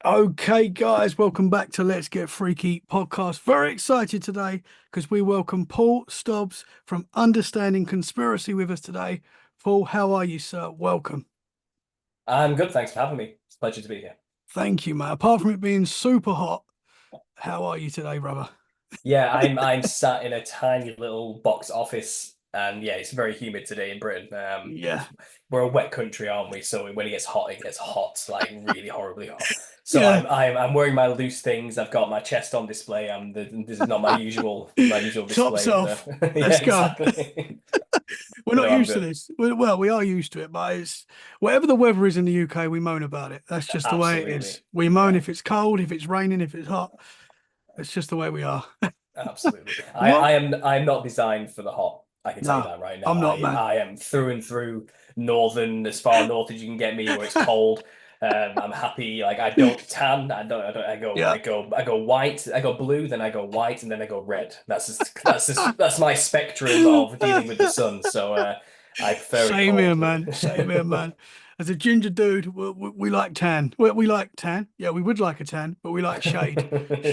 Okay, guys, welcome back to Let's Get Freaky podcast. Very excited today because we welcome Paul Stobbs from Understanding Conspiracy with us today. Paul, how are you, sir? Welcome. I'm good, thanks for having me. It's a pleasure to be here. Thank you, mate. Apart from it being super hot, how are you today, brother? Yeah, I'm sat in a tiny little box office, and yeah, it's very humid today in Britain. Yeah, We're a wet country, aren't we? So when it gets hot, like really horribly hot. So yeah. I'm wearing my loose things. I've got my chest on display. This is not my usual Tops display of off. the yeah, Let's go. exactly. We're But not no, I'm used to good. this. Well, we are used to it, but it's whatever the weather is in the UK, we moan about it. That's just the way it Absolutely. is. We moan Yeah, if it's cold, if it's raining, if it's hot. It's just the way we are. absolutely. I What? I am I'm not designed for the hot. I can tell you No, that right now. I'm not, I man. I am through and through northern, as far north as you can get me, where it's cold. I'm happy. Like I don't tan. I don't. Yeah. I go white. I go blue. Then I go white, and then I go red. That's my spectrum of dealing with the sun. So I prefer it Same here, cold. man. Same here, man. As a ginger dude, we like tan. We like tan. Yeah, we would like a tan, but we like shade.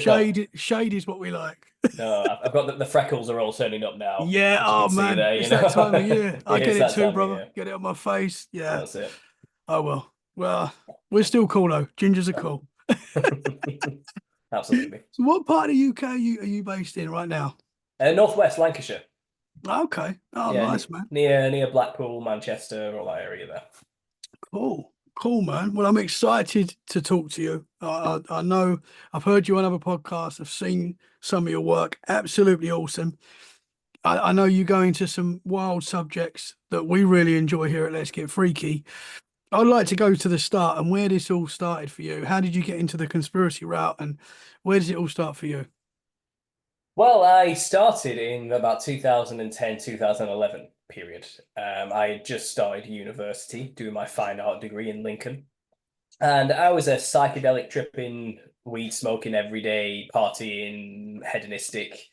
No, Shade is what we like. no. I've got the freckles are all turning up now, Yeah. as you Oh, can see man. there. It's that time of year. I get It's it that too, time of brother. year. Get it on my face. Yeah. That's it. Oh, well. Well, we're still cool, though. Gingers are cool. Absolutely. So, what part of the UK are you based in right now? Northwest Lancashire. Okay. Oh, Yeah, nice, man. near Blackpool, Manchester, all that area there. Cool. Cool, man. Well, I'm excited to talk to you. I know I've heard you on other podcasts. I've seen some of your work. Absolutely awesome. I know you go into some wild subjects that we really enjoy here at Let's Get Freaky. I'd like to go to the start and where this all started for you. How did you get into the conspiracy route and where does it all start for you? Well, I started in about 2010, 2011 period. I had just started university, doing my fine art degree in Lincoln. And I was a psychedelic tripping, weed smoking every day, partying, hedonistic,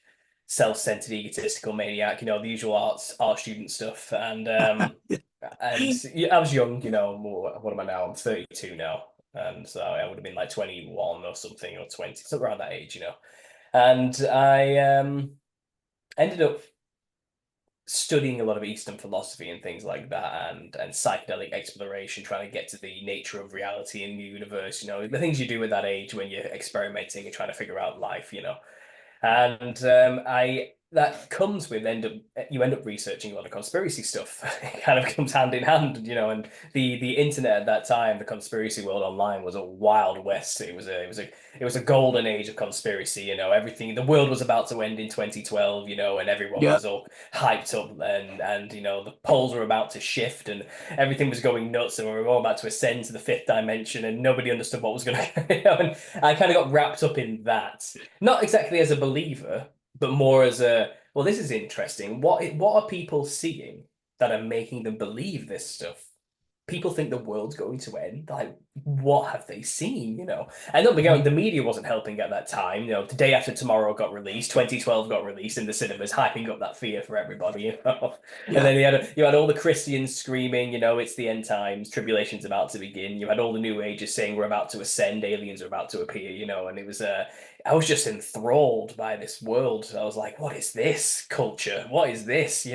self-centered, egotistical maniac, the usual art student stuff. Yeah. And yeah, I was young, what am I now? I'm 32 now. And so I would have been like 21 or something, or 20, something around that age. And I ended up studying a lot of Eastern philosophy and things like that, and psychedelic exploration, trying to get to the nature of reality in the universe. The things you do at that age when you're experimenting and trying to figure out life. And I that comes with you end up researching a lot of conspiracy stuff. It kind of comes hand in hand. And the internet at that time, the conspiracy world online was a wild west. It was a golden age of conspiracy. Everything, the world was about to end in 2012. And everyone Yeah. was all hyped up, and the poles were about to shift, and everything was going nuts, and we were all about to ascend to the fifth dimension, and nobody understood what was going to. And I kind of got wrapped up in that, not exactly as a believer, but more as well, this is interesting. What are people seeing that are making them believe this stuff? People think the world's going to end. Like, what have they seen? And don't be going, the media wasn't helping at that time. The Day After Tomorrow got released, 2012 got released in the cinemas, hyping up that fear for everybody. And Yeah. then you had all the Christians screaming, it's the end times, tribulation's about to begin. You had all the New Agers saying we're about to ascend, aliens are about to appear. And it was I was just enthralled by this world. I was like, what is this culture? What is this?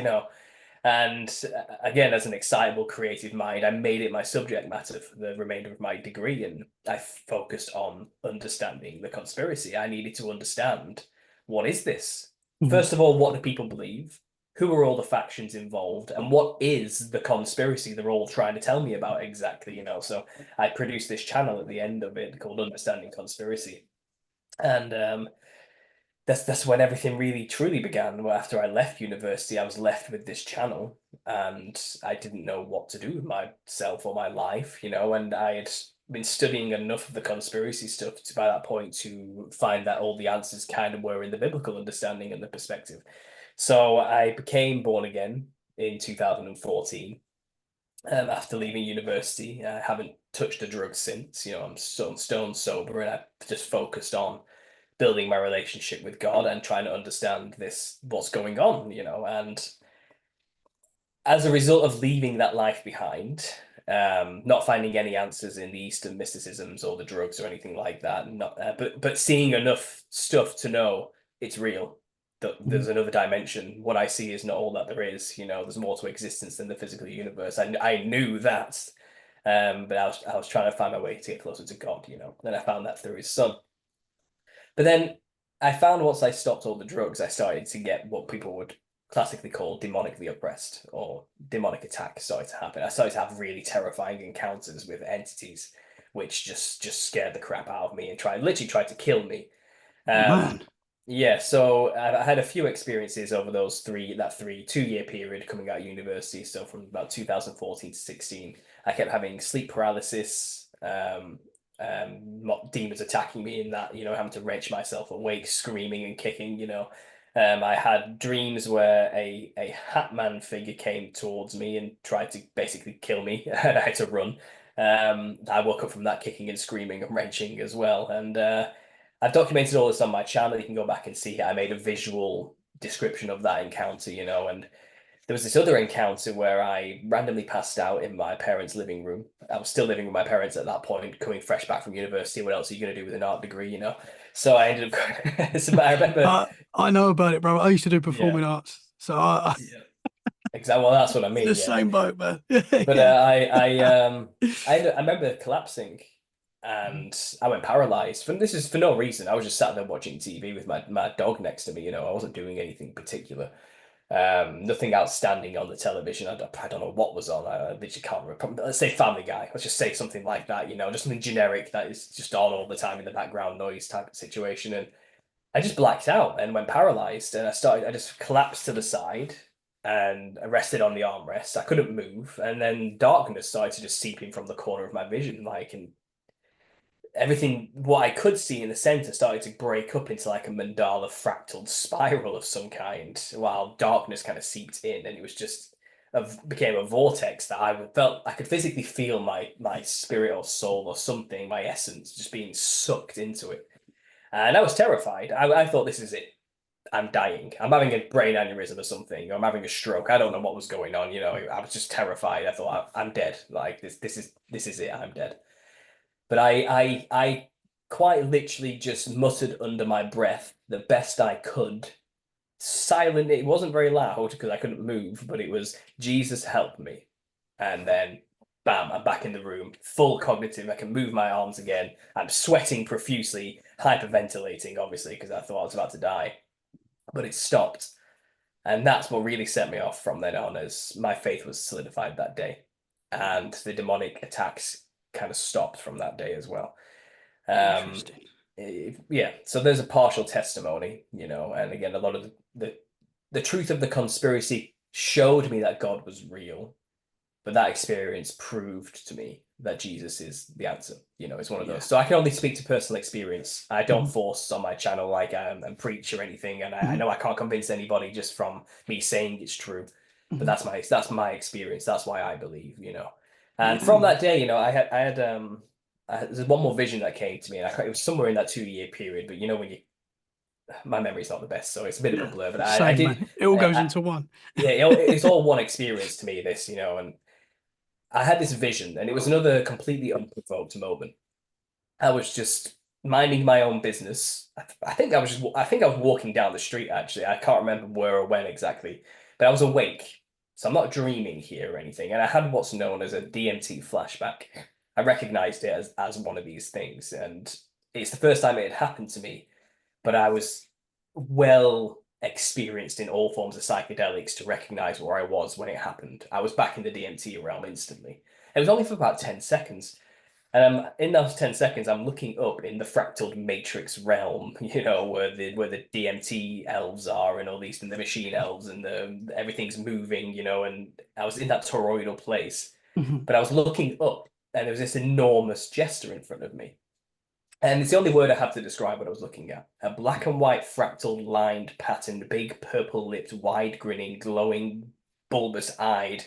And again, as an excitable creative mind, I made it my subject matter for the remainder of my degree. And I focused on understanding the conspiracy. I needed to understand, what is this? Mhm. First of all, what do people believe? Who are all the factions involved? And what is the conspiracy they're all trying to tell me about exactly? So I produced this channel at the end of it called Understanding Conspiracy. And that's when everything really truly began. Well, after I left university, I was left with this channel, and I didn't know what to do with myself or my life. And I had been studying enough of the conspiracy stuff by that point to find that all the answers kind of were in the biblical understanding and the perspective. So I became born again in 2014. After leaving university, I haven't touched a drug since. I'm stone sober, and I just focused on building my relationship with God and trying to understand what's going on. And as a result of leaving that life behind, Not finding any answers in the Eastern mysticisms or the drugs or anything like that. Not, but seeing enough stuff to know it's real. That there's another dimension. What I see is not all that there is. You know, there's more to existence than the physical universe. I knew that, but I was trying to find my way to get closer to God. You know, and I found that through His Son. But then I found once I stopped all the drugs, I started to get what people would classically call demonically oppressed, or demonic attacks started to happen. I started to have really terrifying encounters with entities which just scared the crap out of me and literally tried to kill me. Oh, Um, man. yeah, so I had a few experiences over those 2 year period coming out of university. So from about 2014 to 16, I kept having sleep paralysis, demons attacking me in that, you know, having to wrench myself awake, screaming and kicking, you know. I had dreams where a hat man figure came towards me and tried to basically kill me, and I had to run. I woke up from that kicking and screaming and wrenching as well. And I've documented all this on my channel. You can go back and see it. I made a visual description of that encounter, you know, and there was this other encounter where I randomly passed out in my parents' living room. I was still living with my parents at that point, coming fresh back from university. What else are you going to do with an art degree, you know? So I ended up. So I remember, I know about it, bro. I used to do yeah, performing arts, so I yeah, exactly. Well, that's what I in the mean, yeah. same boat, man. But Yeah. I remember collapsing, and I went paralyzed. This is for no reason. I was just sat there watching TV with my dog next to me. You know, I wasn't doing anything particular. Nothing outstanding on the television. I don't know what was on. I literally can't remember. Let's say Family Guy. Let's just say something like that. You know, just something generic that is just on all the time in the background noise type of situation. And I just blacked out and went paralyzed. And I just collapsed to the side and I rested on the armrest. I couldn't move. And then darkness started to just seep in from the corner of my vision, like, and everything, what I could see in the center started to break up into like a mandala fractal spiral of some kind, while darkness kind of seeped in, and it was just became a vortex that I could physically feel my spirit or soul or something, my essence, just being sucked into it. And I was terrified. I thought, this is it. I'm dying. I'm having a brain aneurysm or something. Or I'm having a stroke. I don't know what was going on. You know, I was just terrified. I thought, I'm dead. Like this is it. I'm dead. But I quite literally just muttered under my breath the best I could. Silent, it wasn't very loud because I couldn't move, but it was, Jesus help me. And then bam, I'm back in the room, full cognitive. I can move my arms again. I'm sweating profusely, hyperventilating, obviously, because I thought I was about to die. But it stopped. And that's what really set me off from then on, as my faith was solidified that day. And the demonic attacks kind of stopped from that day as well. Interesting. Yeah, so there's a partial testimony, you know, and again, a lot of the truth of the conspiracy showed me that God was real, but that experience proved to me that Jesus is the answer. You know, it's one of those. Yeah. So I can only speak to personal experience. I don't Mhm. force on my channel like and preach or anything, and I Mhm. know I can't convince anybody just from me saying it's true. But Mhm. that's my experience. That's why I believe, you know. And Yeah, from man. that day, you know, there's one more vision that came to me, and it was somewhere in that 2 year period. But you know, when you my memory's not the best, so it's a bit of a Yeah. blur. But I Same, did, man. It all goes I, into one. yeah, it's all one experience to me. This, you know, and I had this vision, and it was another completely unprovoked moment. I was just minding my own business. I think I was walking down the street actually. I can't remember where or when exactly, but I was awake. So I'm not dreaming here or anything. And I had what's known as a DMT flashback. I recognized it as one of these things. And it's the first time it had happened to me, but I was well experienced in all forms of psychedelics to recognize where I was when it happened. I was back in the DMT realm instantly. It was only for about 10 seconds. And in those 10 seconds, I'm looking up in the fractal matrix realm, you know, where the DMT elves are and all these, and the machine elves, and everything's moving, you know, and I was in that toroidal place. Mhm. But I was looking up, and there was this enormous jester in front of me. And it's the only word I have to describe what I was looking at. A black and white fractal lined patterned, big purple lipped, wide grinning, glowing, bulbous eyed,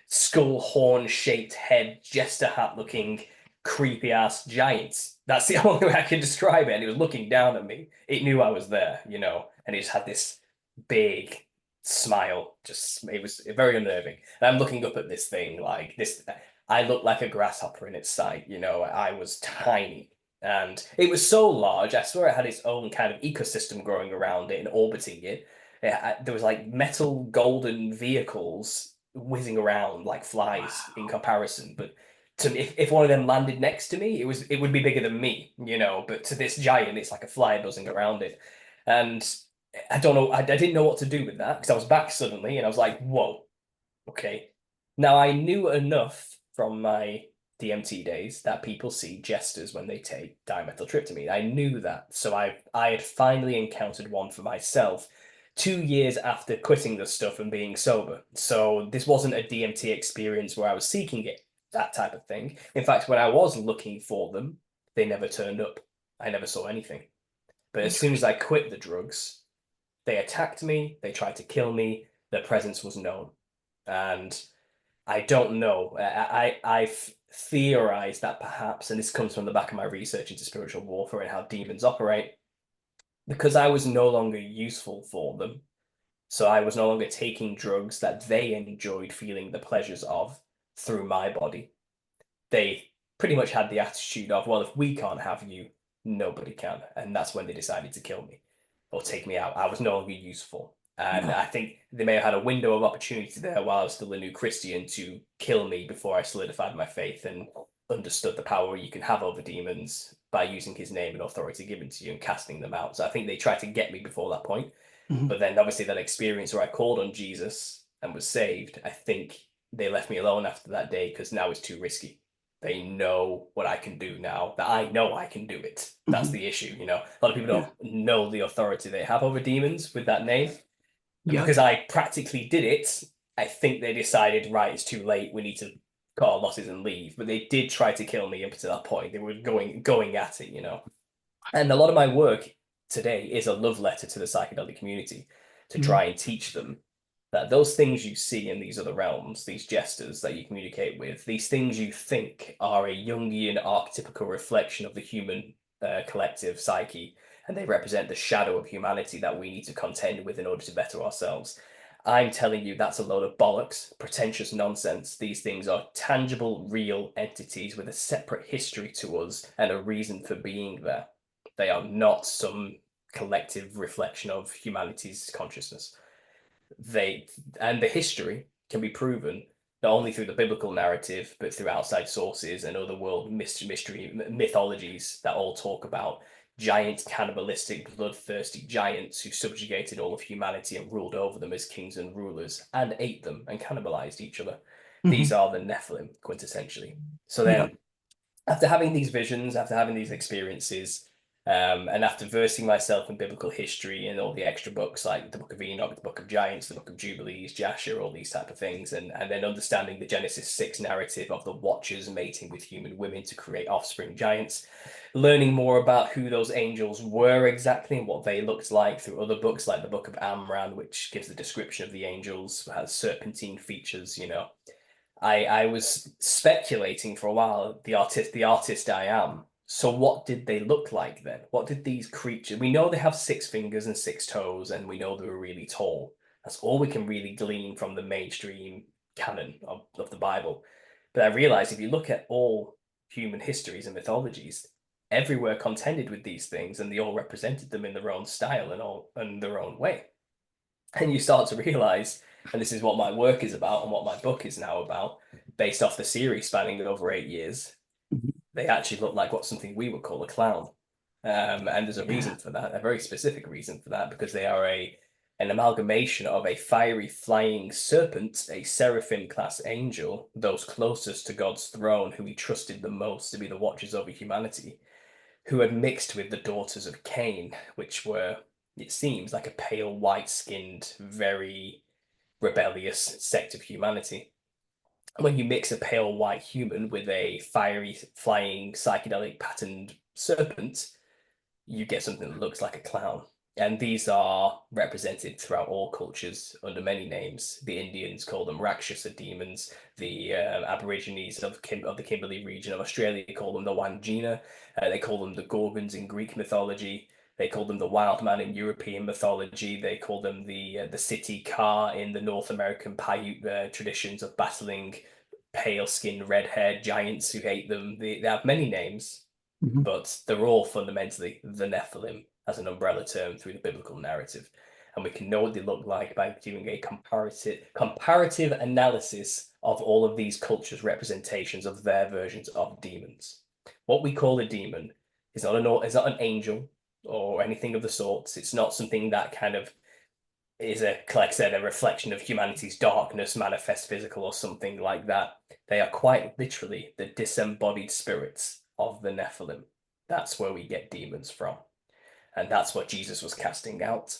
skull horn shaped head, jester hat looking, creepy ass giant. That's the only way I can describe it. And it was looking down at me. It knew I was there, you know, and it just had this big smile. Just, it was very unnerving. And I'm looking up at this thing like this. I looked like a grasshopper in its sight. I was tiny. And it was so large, I swear it had its own kind of ecosystem growing around it and orbiting it. There was like metal golden vehicles whizzing around like flies in comparison. But if one of them landed next to me, it would be bigger than me, But to this giant, it's like a fly buzzing around it. And I don't know, I didn't know what to do with that because I was back suddenly and I was like, whoa, okay. Now I knew enough from my DMT days that people see jesters when they take dimethyltryptamine. I knew that, so I had finally encountered one for myself 2 years after quitting the stuff and being sober. So this wasn't a DMT experience where I was seeking it, that type of thing. In fact, when I was looking for them, they never turned up. I never saw anything. But as soon as I quit the drugs, they attacked me, they tried to kill me, their presence was known. And I don't know. I've theorized that perhaps, and this comes from the back of my research into spiritual warfare and how demons operate, because I was no longer useful for them. So I was no longer taking drugs that they enjoyed feeling the pleasures of through my body. They pretty much had the attitude of, well, if we can't have you, nobody can. And that's when they decided to kill me or take me out. I was no longer useful. And Yeah. I think they may have had a window of opportunity there while I was still a new Christian to kill me before I solidified my faith and understood the power you can have over demons by using his name and authority given to you and casting them out. So I think they tried to get me before that point. Mhm. But then obviously that experience where I called on Jesus and was saved, I think they left me alone after that day because now it's too risky. They know what I can do now, that I know I can do it. That's Mhm. the issue, A lot of people Yeah. don't know the authority they have over demons with that name. And Yeah. because I practically did it, I think they decided, right, it's too late. We need to cut our losses and leave. But they did try to kill me up to that point. They were going at it. And a lot of my work today is a love letter to the psychedelic community to Mhm. try and teach them that those things you see in these other realms, these jesters that you communicate with, these things you think are a Jungian archetypical reflection of the human collective psyche, and they represent the shadow of humanity that we need to contend with in order to better ourselves. I'm telling you, that's a load of bollocks, pretentious nonsense. These things are tangible, real entities with a separate history to us and a reason for being there. They are not some collective reflection of humanity's consciousness. They and the history can be proven not only through the biblical narrative, but through outside sources and other world mystery mythologies that all talk about giant cannibalistic, bloodthirsty giants who subjugated all of humanity and ruled over them as kings and rulers and ate them and cannibalized each other. These Mhm. are the Nephilim, quintessentially. So Yeah. then after having these visions, after having these experiences, and after versing myself in biblical history and all the extra books like the Book of Enoch, the Book of Giants, the Book of Jubilees, Jasher, all these type of things, and then understanding the Genesis 6 narrative of the Watchers mating with human women to create offspring giants, learning more about who those angels were exactly and what they looked like through other books like the Book of Amran, which gives the description of the angels, has serpentine features. I was speculating for a while, the artist I am. So what did they look like then? What did these creatures? We know they have 6 fingers and 6 toes, and we know they were really tall. That's all we can really glean from the mainstream canon of the Bible. But I realized if you look at all human histories and mythologies, everywhere contended with these things, and they all represented them in their own style and all in their own way. And you start to realize, and this is what my work is about and what my book is now about, based off the series spanning over 8 years, Mhm. they actually look like what something we would call a clown. And there's a Yeah. reason for that, a very specific reason for that, because they are an amalgamation of a fiery flying serpent, a seraphim class angel, those closest to God's throne, who he trusted the most to be the watchers over humanity, who had mixed with the daughters of Cain, which were, it seems, like a pale, white skinned, very rebellious sect of humanity. When you mix a pale white human with a fiery, flying, psychedelic patterned serpent, you get something that looks like a clown. And these are represented throughout all cultures under many names. The Indians call them Rakshasa demons. The Aborigines of the Kimberley region of Australia call them the Wandjina. They call them the Gorgons in Greek mythology. They call them the Wild Man in European mythology. They call them the city Ka in the North American Paiute traditions of battling pale-skinned, red-haired giants who hate them. They have many names, Mhm. but they're all fundamentally the Nephilim as an umbrella term through the biblical narrative. And we can know what they look like by doing a comparative analysis of all of these cultures' representations of their versions of demons. What we call a demon is not an angel or anything of the sorts. It's not something that kind of is like I said, a reflection of humanity's darkness, manifest physical or something like that. They are quite literally the disembodied spirits of the Nephilim. That's where we get demons from. And that's what Jesus was casting out.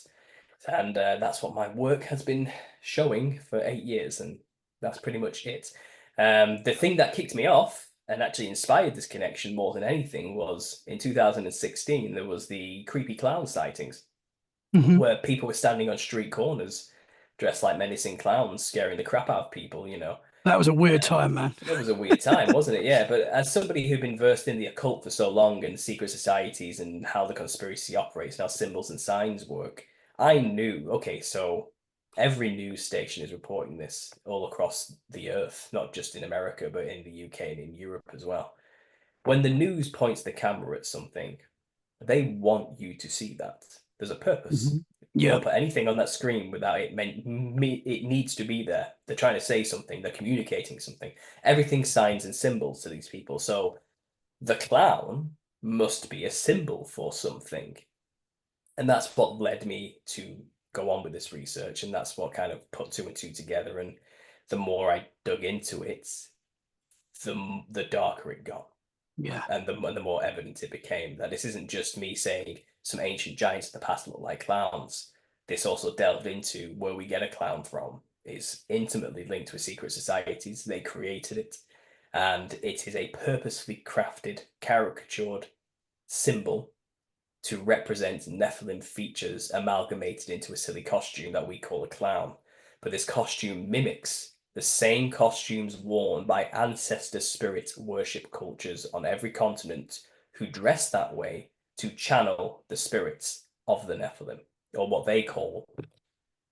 And that's what my work has been showing for 8 years. And that's pretty much it. The thing that kicked me off and actually inspired this connection more than anything was in 2016, there was the creepy clown sightings Mhm. where people were standing on street corners dressed like menacing clowns, scaring the crap out of people, you know. That was a weird time, man. It was a weird time, wasn't it? Yeah, but as somebody who'd been versed in the occult for so long and secret societies and how the conspiracy operates and how symbols and signs work, I knew, okay, so every news station is reporting this all across the earth, not just in America, but in the UK and in Europe as well. When the news points the camera at something, they want you to see that. There's a purpose. Mhm. They Yeah. don't put anything on that screen without it meant it needs to be there. They're trying to say something, they're communicating something. Everything's signs and symbols to these people. So the clown must be a symbol for something. And that's what led me to go on with this research. And that's what kind of put two and two together. And the more I dug into it, the darker it got. Yeah. And the more evident it became that this isn't just me saying some ancient giants in the past look like clowns. This also delved into where we get a clown from is intimately linked with secret societies. They created it, and it is a purposefully crafted, caricatured symbol to represent Nephilim features amalgamated into a silly costume that we call a clown. But this costume mimics the same costumes worn by ancestor spirit worship cultures on every continent who dress that way to channel the spirits of the Nephilim, or what they call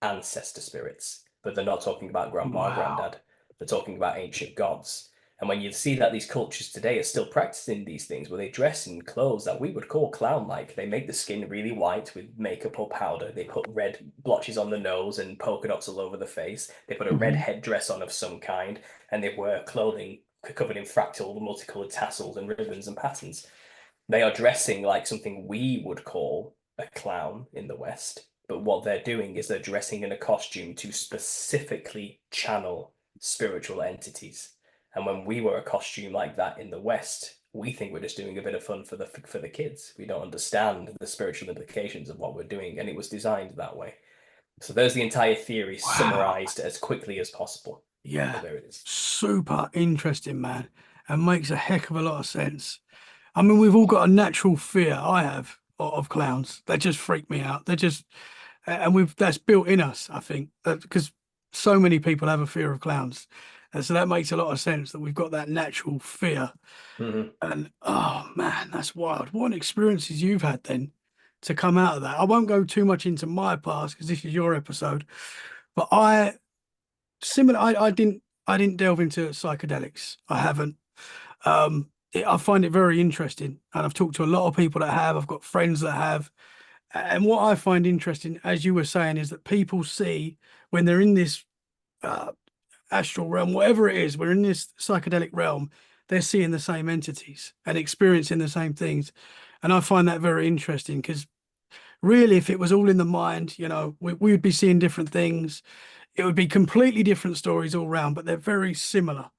ancestor spirits. But they're not talking about grandma or Wow. granddad, they're talking about ancient gods. And when you see that these cultures today are still practicing these things where they dress in clothes that we would call clown-like, they make the skin really white with makeup or powder, they put red blotches on the nose and polka dots all over the face, they put a red Mhm. headdress on of some kind, and they wear clothing covered in fractal, multicolored tassels and ribbons and patterns. They are dressing like something we would call a clown in the West, but what they're doing is they're dressing in a costume to specifically channel spiritual entities. And when we wear a costume like that in the West, we think we're just doing a bit of fun for the kids. We don't understand the spiritual implications of what we're doing, and it was designed that way. So there's the entire theory Wow. summarized as quickly as possible. Yeah. But there it is. Super interesting, man. And makes a heck of a lot of sense. I mean, we've all got a natural fear. I have of clowns. They just freak me out. They're just, and we've that's built in us, I think, because so many people have a fear of clowns, and so that makes a lot of sense that we've got that natural fear. Mm-hmm. And oh man, that's wild. What experiences you've had then to come out of that. I won't go too much into my past because this is your episode, but I didn't delve into psychedelics. I haven't. I find it very interesting, and I've talked to a lot of people that have. I've got friends that have, and what I find interesting, as you were saying, is that people see when they're in this uh, astral realm, whatever it is, we're in this psychedelic realm, they're seeing the same entities and experiencing the same things, and I find that very interesting because really, if it was all in the mind, we would be seeing different things. It would be completely different stories all round, but they're very similar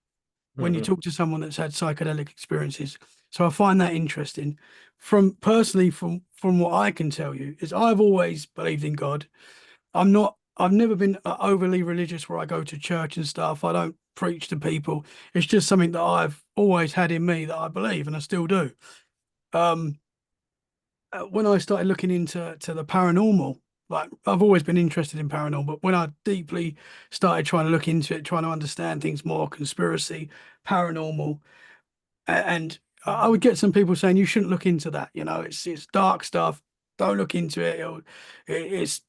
when you Mm-hmm. talk to someone that's had psychedelic experiences. So I find that interesting. From what I can tell you, is I've always believed in God. I've never been overly religious where I go to church and stuff. I don't preach to people. It's just something that I've always had in me that I believe, and I still do. Um, when I started looking into the paranormal, like I've always been interested in paranormal, but when I deeply started trying to look into it, trying to understand things more, conspiracy, paranormal, and I would get some people saying you shouldn't look into that. It's dark stuff. Don't look into it. It's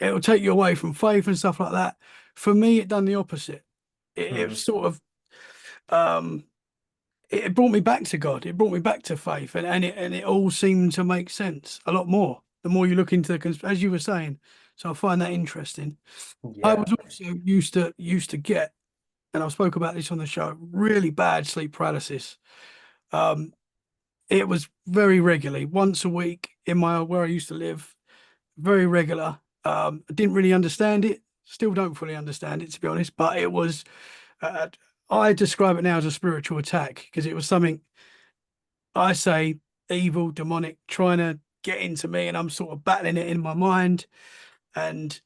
it'll take you away from faith and stuff like that. For me, it done the opposite. It Mm-hmm. sort of um, it brought me back to God. It brought me back to faith, and it all seemed to make sense a lot more. The more you look into as you were saying, so I find that interesting. I Yeah. was also used to get, and I've spoke about this on the show, really bad sleep paralysis. Um, it was very regularly, once a week in my where I used to live, very regular. I didn't really understand it, still don't fully understand it to be honest, but it was. Uh, I describe it now as a spiritual attack because it was something I say evil, demonic, trying to get into me, and I'm sort of battling it in my mind. And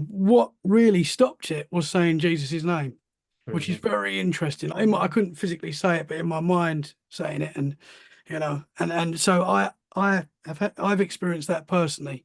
what really stopped it was saying Jesus' name, which is Mhm. very interesting. I couldn't physically say it, but in my mind saying it, and and so I've experienced that personally.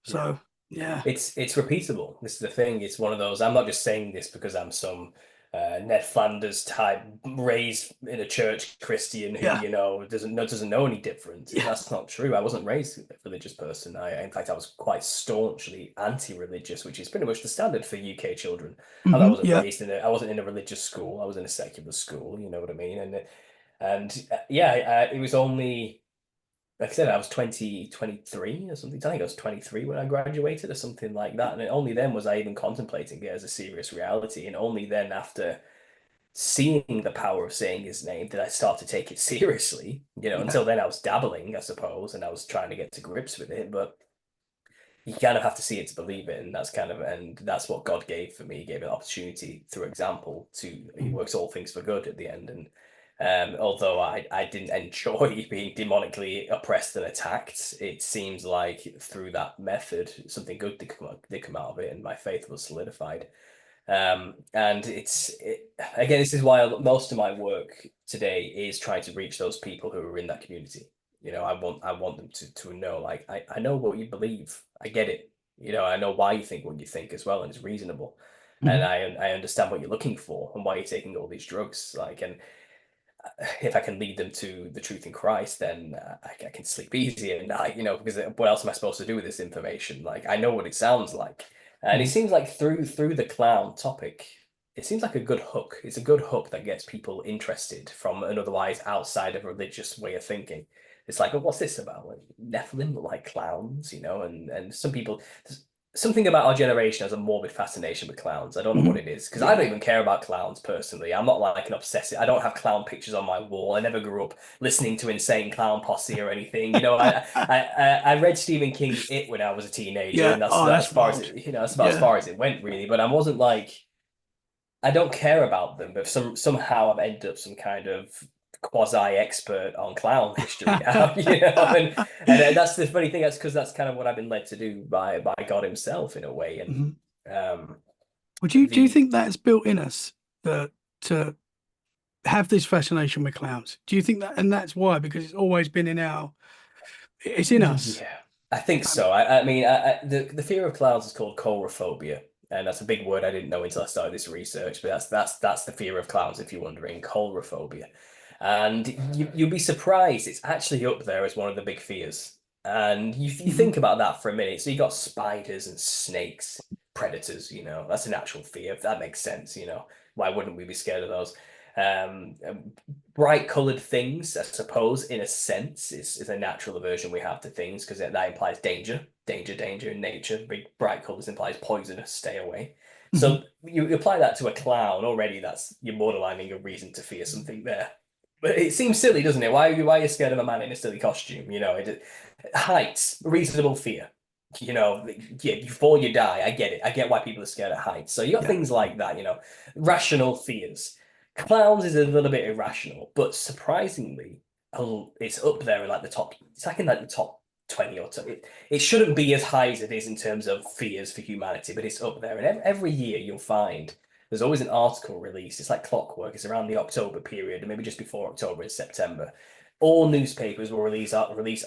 Yeah. So yeah, It's repeatable. This is the thing. It's one of those. I'm not just saying this because I'm some Ned Flanders type raised in a church Christian who yeah, doesn't know any different. yeah, That's not true. I wasn't raised a religious person. In fact, I was quite staunchly anti-religious, which is pretty much the standard for UK children. I wasn't yeah, raised in I wasn't in a religious school. I was in a secular school. You know what I mean? And yeah, it was only like I said, I was 23 or something. I think I was 23 when I graduated or something like that. And only then was I even contemplating it as a serious reality. And only then, after seeing the power of saying his name, did I start to take it seriously. yeah. Until then I was dabbling, I suppose, and I was trying to get to grips with it. But you kind of have to see it to believe it. And that's what God gave for me. He gave an opportunity through example he Mhm. works all things for good at the end. And although I didn't enjoy being demonically oppressed and attacked, it seems like through that method, something good did come out of it, and my faith was solidified. And again, this is why most of my work today is trying to reach those people who are in that community. I want them to know, like, I know what you believe. I get it. I know why you think what you think as well, and it's reasonable. And Mhm. I understand what you're looking for and why you're taking all these drugs. Like, and if I can lead them to the truth in Christ, then I can sleep easy at night, because what else am I supposed to do with this information? Like, I know what it sounds like. And it Mhm. seems like through the clown topic, it seems like a good hook. It's a good hook that gets people interested from an otherwise outside of religious way of thinking. It's like, oh, what's this about? Like, Nephilim look like clowns, and some people, something about our generation has a morbid fascination with clowns. I don't know what Mhm. it is because I Yeah. don't even care about clowns personally. I'm not like an obsessive. I don't have clown pictures on my wall. I never grew up listening to Insane Clown Posse or anything. I read Stephen King's It when I was a teenager, Yeah. and that's Oh, that's that's as far as wild. it, that's about as Yeah. far as it went really. But I wasn't like I don't care about them, but somehow I've ended up some kind of quasi expert on clown history now, and that's the funny thing. That's because that's kind of what I've been led to do by God Himself in a way, and Mhm. um, Would do you the think that's built in us that to have this fascination with clowns? Do you think that, and that's why, because it's always been in it's in us. yeah, I think Um, so. I mean, the fear of clowns is called coulrophobia, and that's a big word I didn't know until I started this research. But that's the fear of clowns, if you're wondering, coulrophobia. And you'll be surprised, it's actually up there as one of the big fears. And you mhm. think about that for a minute. So you got spiders and snakes, predators. That's a natural fear. That makes sense. Why wouldn't we be scared of those? Um, Bright colored things, I suppose, in a sense, is a natural aversion we have to things because that implies danger, danger in nature. Big bright colors implies poisonous, stay away. Mhm. So you apply that to a clown already. That's you're borderlining a reason to fear something there. But it seems silly, doesn't it? Why are you scared of a man in a silly costume? Heights, reasonable fear. Yeah, you fall, you die. I get it. I get why people are scared of heights. So you got Yeah. things like that. Rational fears. Clowns is a little bit irrational, but surprisingly, it's up there in like the top. It's like in like the top 20 or so. It shouldn't be as high as it is in terms of fears for humanity, but it's up there. And every year you'll find there's always an article released. It's like clockwork. It's around the October period, and maybe just before October in September. All newspapers will release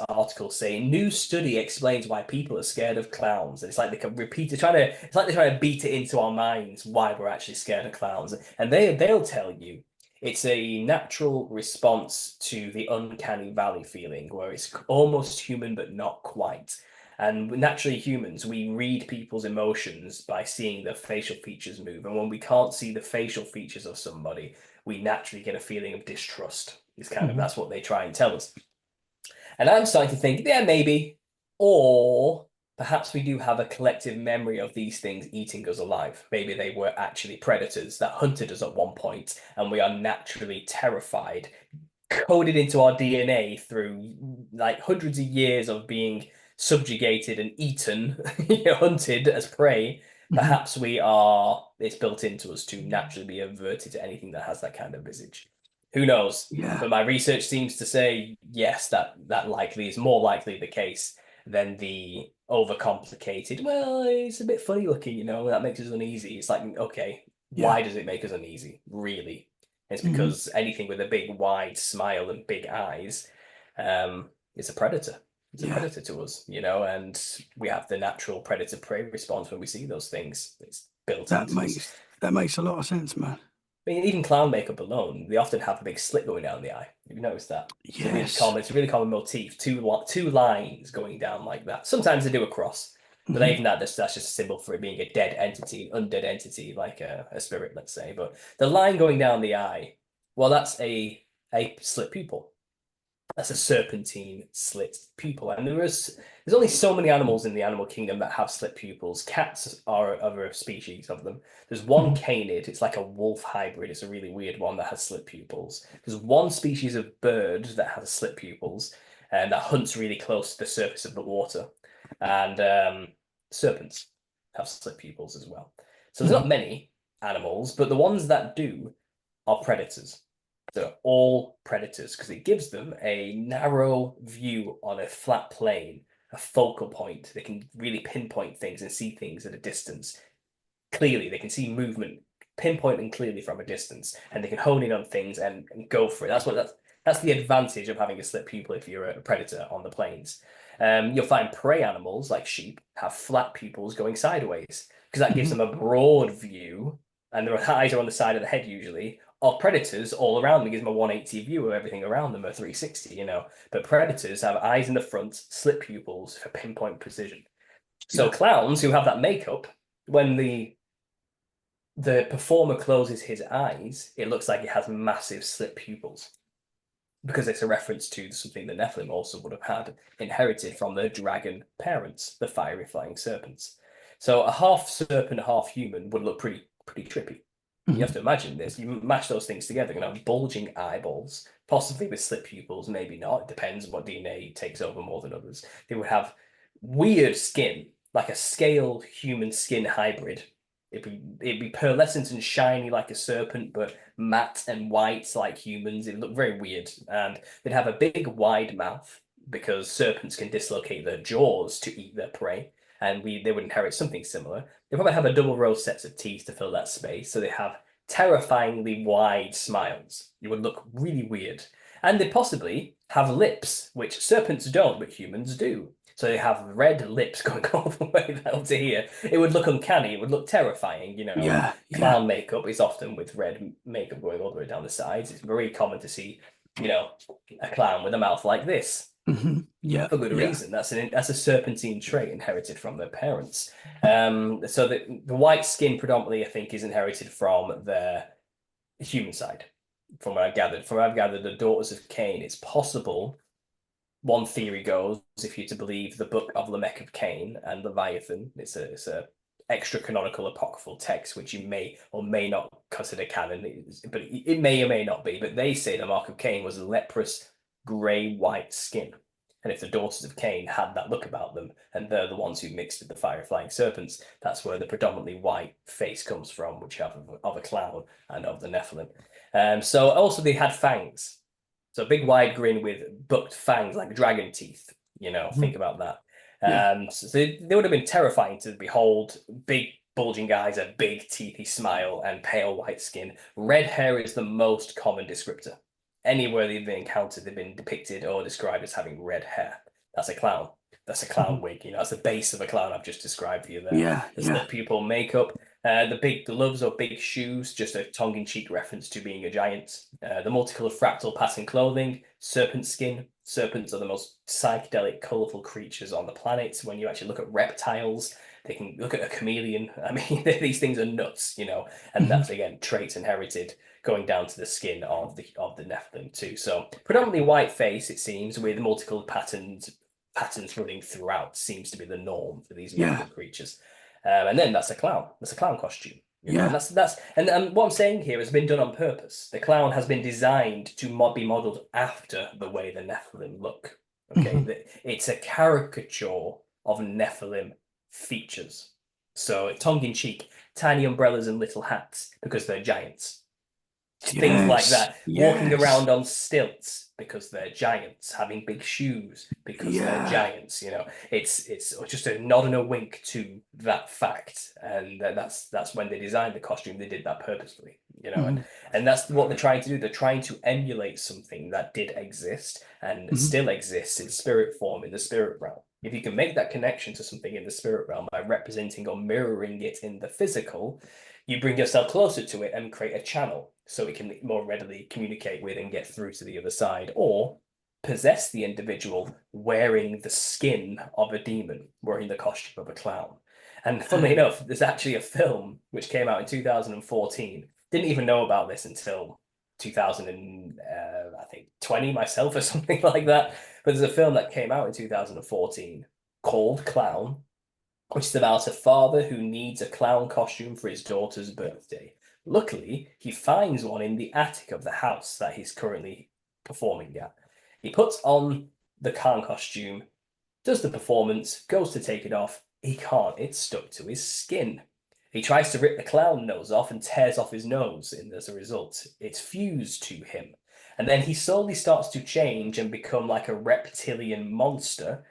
articles saying new study explains why people are scared of clowns, and it's like they can repeat it, it's like they're trying to beat it into our minds why we're actually scared of clowns, and they'll tell you it's a natural response to the uncanny valley feeling, where it's almost human but not quite. And naturally, humans, we read people's emotions by seeing their facial features move. And when we can't see the facial features of somebody, we naturally get a feeling of distrust. It's kind of, that's what they try and tell us. And I'm starting to think, yeah, maybe. Or perhaps we do have a collective memory of these things eating us alive. Maybe they were actually predators that hunted us at one point, and we are naturally terrified, coded into our DNA through like hundreds of years of being subjugated and eaten, hunted as prey. Perhaps it's built into us to naturally be averted to anything that has that kind of visage. Who knows? Yeah. But my research seems to say, yes, that likely is more likely the case than the overcomplicated, well, it's a bit funny looking, that makes us uneasy. It's like, okay, why does it make us uneasy, really? It's because anything with a big wide smile and big eyes is a predator. It's a predator to us, and we have the natural predator-prey response when we see those things. It's built into us. That makes a lot of sense, man. I mean, even clown makeup alone, they often have a big slit going down the eye. Have you noticed that? Yes. It's a really common motif. Two lines going down like that. Sometimes they do a cross, but even that's just a symbol for it being a dead entity, undead entity, like a spirit, let's say. But the line going down the eye, well, that's a slit pupil. That's a serpentine slit pupil. And there's only so many animals in the animal kingdom that have slit pupils. Cats are other species of them. There's one canid, it's like a wolf hybrid. It's a really weird one that has slit pupils. There's one species of bird that has slit pupils and that hunts really close to the surface of the water. And serpents have slit pupils as well. So there's not many animals, but the ones that do are predators. They're all predators because it gives them a narrow view on a flat plane, a focal point. They can really pinpoint things and see things at a distance. Clearly, they can see movement, pinpoint and clearly from a distance, and they can hone in on things and go for it. That's the advantage of having a slit pupil if you're a predator on the plains. You'll find prey animals like sheep have flat pupils going sideways because that gives them a broad view, and their eyes are on the side of the head usually, of predators all around them. Gives them a 180 view of everything around them, or 360, But predators have eyes in the front, slit pupils for pinpoint precision. So clowns who have that makeup, when the performer closes his eyes, it looks like it has massive slit pupils. Because it's a reference to something the Nephilim also would have had inherited from their dragon parents, the fiery flying serpents. So a half serpent, half human would look pretty trippy. You have to imagine this. You mash those things together, you're going to have bulging eyeballs, possibly with slit pupils, maybe not. It depends on what DNA takes over more than others. They would have weird skin, like a scaled human skin hybrid. It'd be pearlescent and shiny like a serpent, but matte and white like humans. It'd look very weird. And they'd have a big wide mouth because serpents can dislocate their jaws to eat their prey. And they would inherit something similar. They probably have a double row sets of teeth to fill that space. So they have terrifyingly wide smiles. It would look really weird. And they possibly have lips, which serpents don't, but humans do. So they have red lips going all the way down to here. It would look uncanny. It would look terrifying, Clown makeup is often with red makeup going all the way down the sides. It's very common to see, a clown with a mouth like this. Yeah, for good reason. That's a serpentine trait inherited from their parents. So the white skin predominantly, I think, is inherited from the human side. From what I've gathered, the daughters of Cain. It's possible. One theory goes, if you're to believe the book of Lamech of Cain and Leviathan, it's a extra canonical apocryphal text which you may or may not consider canon, but it may or may not be. But they say the mark of Cain was leprous grey-white skin. And if the daughters of Cain had that look about them, and they're the ones who mixed with the fire-flying serpents, that's where the predominantly white face comes from, which have of a clown and of the Nephilim. So also they had fangs. So a big wide grin with bucked fangs, like dragon teeth, think about that. So they would have been terrifying to behold. Big bulging eyes, a big teethy smile, and pale white skin. Red hair is the most common descriptor. Anywhere they've been encountered, they've been depicted or described as having red hair. That's a clown. That's a clown wig. That's the base of a clown I've just described for you there. The slit pupil makeup, the big gloves or big shoes, just a tongue-in-cheek reference to being a giant. The multicolored fractal pattern clothing, serpent skin, Serpents are the most psychedelic, colorful creatures on the planet. When you actually look at reptiles, they can look at a chameleon. I mean, these things are nuts, you know, and Mhm. that's again traits inherited going down to the skin of the Nephilim too. So predominantly white face, it seems, with multiple patterns running throughout seems to be the norm for these Yeah. mythical creatures. And then that's a clown. That's a clown costume. You know, and Yeah. and what I'm saying here has been done on purpose. The clown has been designed to be modeled after the way the Nephilim look. Okay, Mhm. it's a caricature of Nephilim features. So tongue in cheek, tiny umbrellas and little hats because they're giants. Things like Yes. that. Walking Yes. around on stilts because they're giants. Having big shoes because they're Yeah. giants. You know, it's just a nod and a wink to that fact, and that's when they designed the costume. They did that purposefully. You know, Mhm. and that's what they're trying to do. They're trying to emulate something that did exist and Mhm. still exists in spirit form in the spirit realm. If you can make that connection to something in the spirit realm by representing or mirroring it in the physical, you bring yourself closer to it and create a channel so it can more readily communicate with and get through to the other side, or possess the individual wearing the skin of a demon, wearing the costume of a clown. And funnily enough, there's actually a film which came out in 2014. Didn't even know about this until 2000 and I think 20 myself or something like that. But there's a film that came out in 2014 called Clown, which is about a father who needs a clown costume for his daughter's birthday. Luckily, he finds one in the attic of the house that he's currently performing at. He puts on the clown costume, does the performance, goes to take it off. He can't, it's stuck to his skin. He tries to rip the clown nose off and tears off his nose, and as a result, it's fused to him. And then he slowly starts to change and become like a reptilian monster,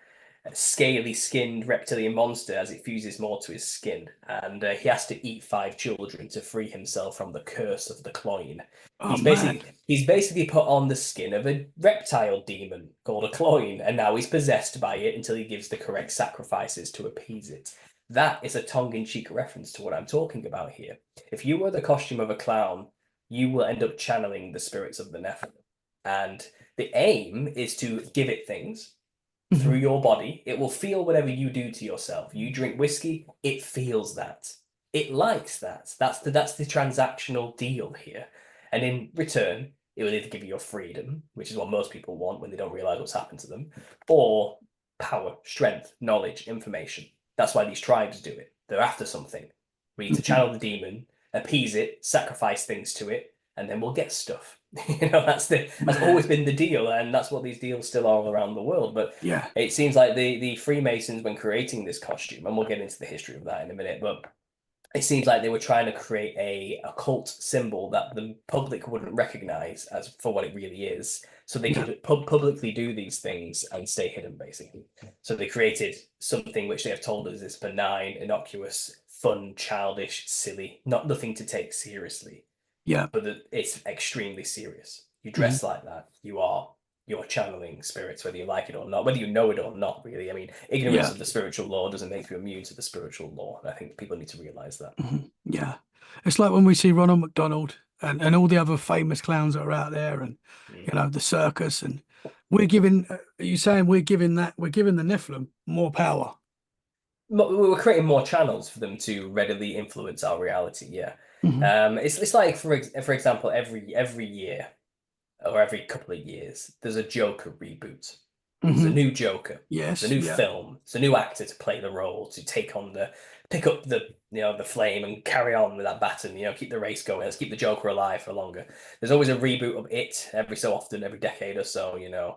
scaly skinned reptilian monster as it fuses more to his skin. And he has to eat 5 children to free himself from the curse of the cloyne. Oh man. He's basically put on the skin of a reptile demon called a cloyne, and now he's possessed by it until he gives the correct sacrifices to appease it. That is a tongue-in-cheek reference to what I'm talking about here. If you wear the costume of a clown, you will end up channeling the spirits of the Nephilim. And the aim is to give it things through Mhm. your body. It will feel whatever you do to yourself. You drink whiskey, it feels that. It likes that. That's the transactional deal here. And in return, it will either give you your freedom, which is what most people want when they don't realize what's happened to them, or power, strength, knowledge, information. That's why these tribes do it. They're after something. We need to Mhm. channel the demon, appease it, sacrifice things to it, and then we'll get stuff. You know, that's Man. always been the deal, and that's what these deals still are all around the world. But Yeah. it seems like the Freemasons, when creating this costume, and we'll get into the history of that in a minute, but it seems like they were trying to create a occult symbol that the public wouldn't recognize as for what it really is, so they Yeah. could publicly do these things and stay hidden, basically. So they created something which they have told us is benign, innocuous, fun, childish, silly, not nothing to take seriously, Yeah. but it's extremely serious. You Mhm. dress like that, you're channeling spirits, whether you like it or not, whether you know it or not, really. I mean, ignorance Yeah. of the spiritual law doesn't make you immune to the spiritual law. And I think people need to realize that. Mhm. Yeah. It's like when we see Ronald McDonald and all the other famous clowns that are out there and, Mm. the circus, and we're giving, are you saying we're giving the Nephilim more power? We're creating more channels for them to readily influence our reality. Yeah, Mhm. it's like for example, every year or every couple of years, there's a Joker reboot. There's a Mhm. new Joker. There's a Yes. new Yeah. film. There's a new actor to play the role, to pick up the flame and carry on with that baton. Keep the race going. Let's keep the Joker alive for longer. There's always a reboot of it every so often, every decade or so. Yeah.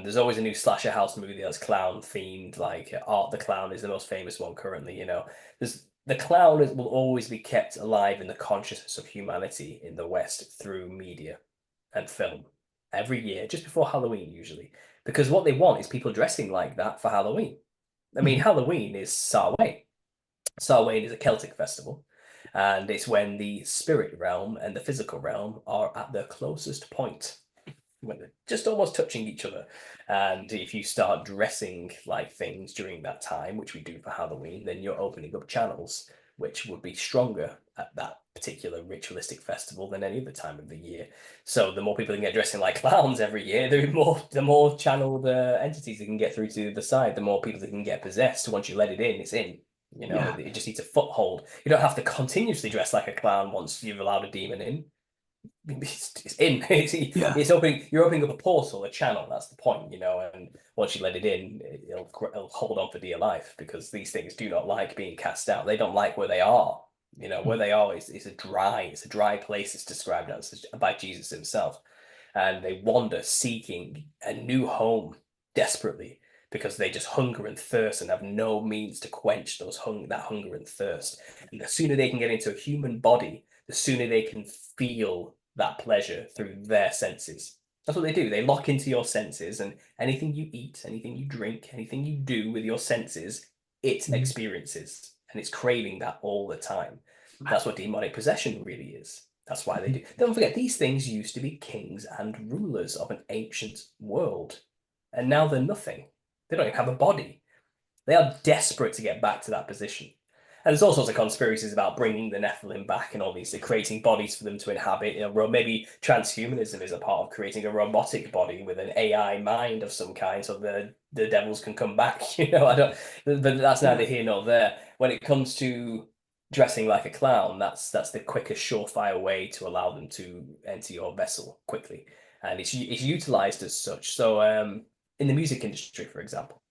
There's always a new slasher house movie that's clown themed. Like Art the Clown is the most famous one currently. The clown will always be kept alive in the consciousness of humanity in the West through media and film every year, just before Halloween usually, because what they want is people dressing like that for Halloween. I mean, Mhm. Halloween is Samhain. Samhain is a Celtic festival, and it's when the spirit realm and the physical realm are at their closest point, when they're just almost touching each other. And if you start dressing like things during that time, which we do for Halloween, then you're opening up channels which would be stronger at that particular ritualistic festival than any other time of the year. So the more people can get dressing like clowns every year, the more channeled entities they can get through to the other side, the more people that can get possessed. Once you let it in, it's in. You know, it just needs a foothold. You don't have to continuously dress like a clown once you've allowed a demon in. It's in. It's opening. You're opening up a portal, a channel. That's the point, you know. And once you let it in, it'll hold on for dear life, because these things do not like being cast out. They don't like where they are. You know, where they are is a dry place. It's described as by Jesus himself, and they wander seeking a new home desperately, because they just hunger and thirst and have no means to quench that hunger and thirst. And the sooner they can get into a human body, the sooner they can feel that pleasure through their senses. That's what they do. They lock into your senses, and anything you eat, anything you drink, anything you do with your senses, it experiences, and it's craving that all the time. That's what demonic possession really is. That's why they do. Don't forget, these things used to be kings and rulers of an ancient world, and now they're nothing. They don't even have a body. They are desperate to get back to that position. And there's all sorts of conspiracies about bringing the Nephilim back and all these, creating bodies for them to inhabit. You know, maybe transhumanism is a part of creating a robotic body with an AI mind of some kind, so the devils can come back. You know, but that's neither here nor there. When it comes to dressing like a clown, that's the quickest, surefire way to allow them to enter your vessel quickly, and it's utilized as such. So, in the music industry, for example,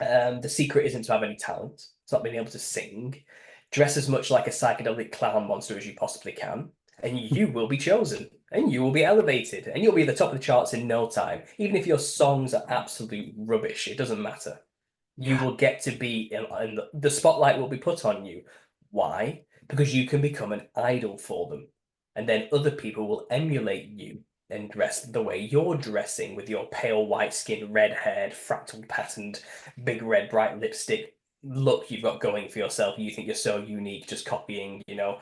the secret isn't to have any talent. It's not being able to sing. Dress as much like a psychedelic clown monster as you possibly can, and you will be chosen, and you will be elevated, and you'll be at the top of the charts in no time. Even if your songs are absolute rubbish, it doesn't matter. You will get to be in the spotlight will be put on you. Why? Because you can become an idol for them, and then other people will emulate you and dress the way you're dressing, with your pale white skin, red haired, fractal patterned, big red bright lipstick look you've got going for yourself. You think you're so unique, just copying, you know,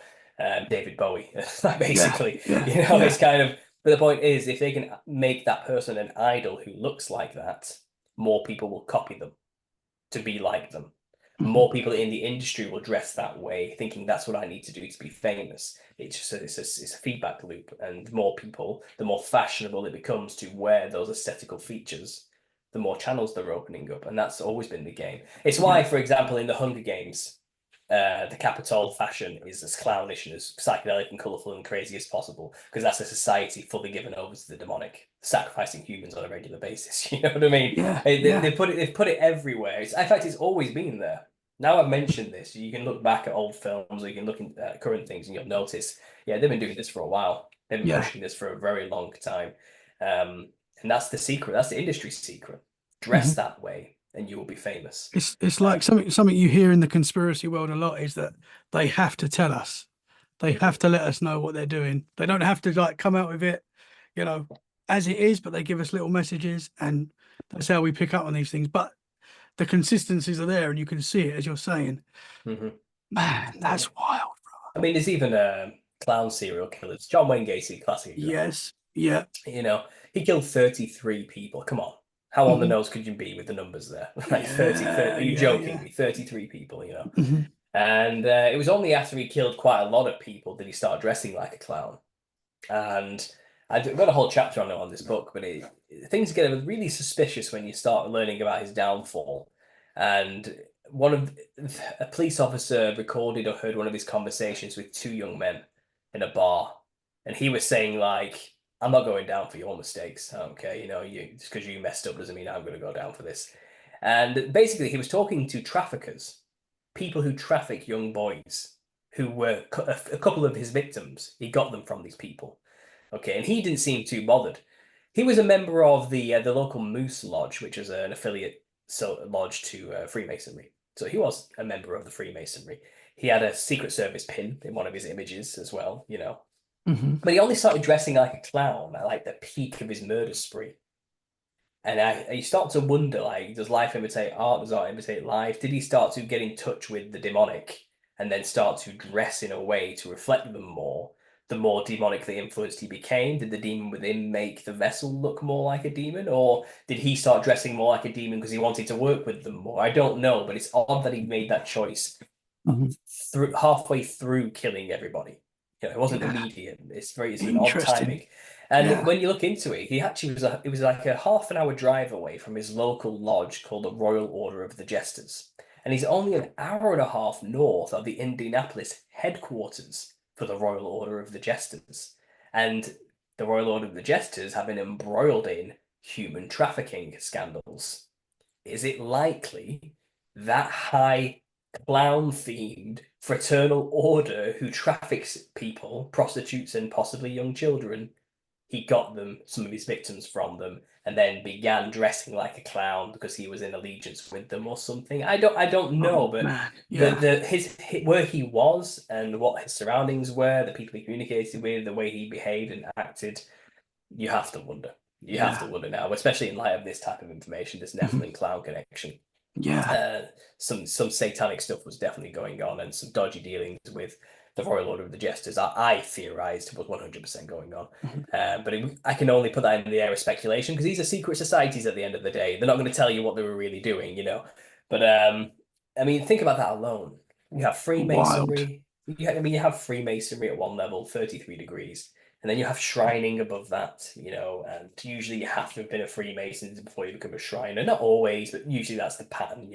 David Bowie, basically. You know, it's kind of. But the point is, if they can make that person an idol who looks like that, more people will copy them to be like them. More people in the industry will dress that way, thinking that's what I need to do to be famous. It's a feedback loop, and more people, the more fashionable it becomes to wear those aesthetical features, the more channels they're opening up, and that's always been the game. It's why, for example, in the Hunger Games, the Capitol fashion is as clownish and as psychedelic and colourful and crazy as possible, because that's a society fully given over to the demonic, sacrificing humans on a regular basis. You know what I mean? They've put it everywhere. In fact, it's always been there. Now I've mentioned this, you can look back at old films, or you can look at current things, and you'll notice, they've been doing this for a while. They've been pushing this for a very long time. And that's the secret. That's the industry secret. Dress that way, and you will be famous. It's like something you hear in the conspiracy world a lot, is that they have to tell us. They have to let us know what they're doing. They don't have to like come out with it, you know, as it is, but they give us little messages, and that's how we pick up on these things. But the consistencies are there, and you can see it, as you're saying. Man, that's wild, bro. I mean, there's even clown serial killers. John Wayne Gacy, classic example. Yes, yeah. You know, he killed 33 people. Come on. How on the nose could you be with the numbers there? Like 30, are you joking me? 33 people, you know. And it was only after he killed quite a lot of people that he started dressing like a clown. And I've got a whole chapter on it on this book, but things get really suspicious when you start learning about his downfall. And a police officer recorded or heard one of his conversations with two young men in a bar, and he was saying, like, I'm not going down for your mistakes. Okay, you know, just because you messed up doesn't mean I'm going to go down for this. And basically, he was talking to traffickers, people who traffic young boys, who were a couple of his victims. He got them from these people. Okay, and he didn't seem too bothered. He was a member of the local Moose Lodge, which is an affiliate lodge to Freemasonry. So he was a member of the Freemasonry. He had a Secret Service pin in one of his images as well, you know. But he only started dressing like a clown at like the peak of his murder spree. And you start to wonder, like, does life imitate art? Does art imitate life? Did he start to get in touch with the demonic and then start to dress in a way to reflect them more? The more demonically influenced he became, did the demon within make the vessel look more like a demon? Or did he start dressing more like a demon because he wanted to work with them more? I don't know, but it's odd that he made that choice. through halfway through killing everybody. It wasn't Yeah. immediate. It's an odd Interesting. timing. And Yeah. when you look into it, he actually it was like a half an hour drive away from his local lodge called the Royal Order of the Jesters. And he's only an hour and a half north of the Indianapolis headquarters for the Royal Order of the Jesters. And the Royal Order of the Jesters have been embroiled in human trafficking scandals. Is it likely that high clown themed fraternal order who traffics people, prostitutes, and possibly young children, he got them, some of his victims from them, and then began dressing like a clown because he was in allegiance with them or something? I don't know, Oh but man. Yeah. his where he was and what his surroundings were, the people he communicated with, the way he behaved and acted, you have to wonder. You have to Yeah. wonder now, especially in light of this type of information, this Mhm. Nephilim clown connection. Yeah. uh, some satanic stuff was definitely going on, and some dodgy dealings with the Royal Order of the Jesters. I theorized was 100% going on, Mhm. but I can only put that in the air of speculation because these are secret societies. At the end of the day, they're not going to tell you what they were really doing, But I mean, think about that alone. You have Wild. Freemasonry. You have Freemasonry at one level, 33 degrees. And then you have shrining above that, and usually you have to have been a Freemason before you become a Shriner. Not always, but usually that's the pattern.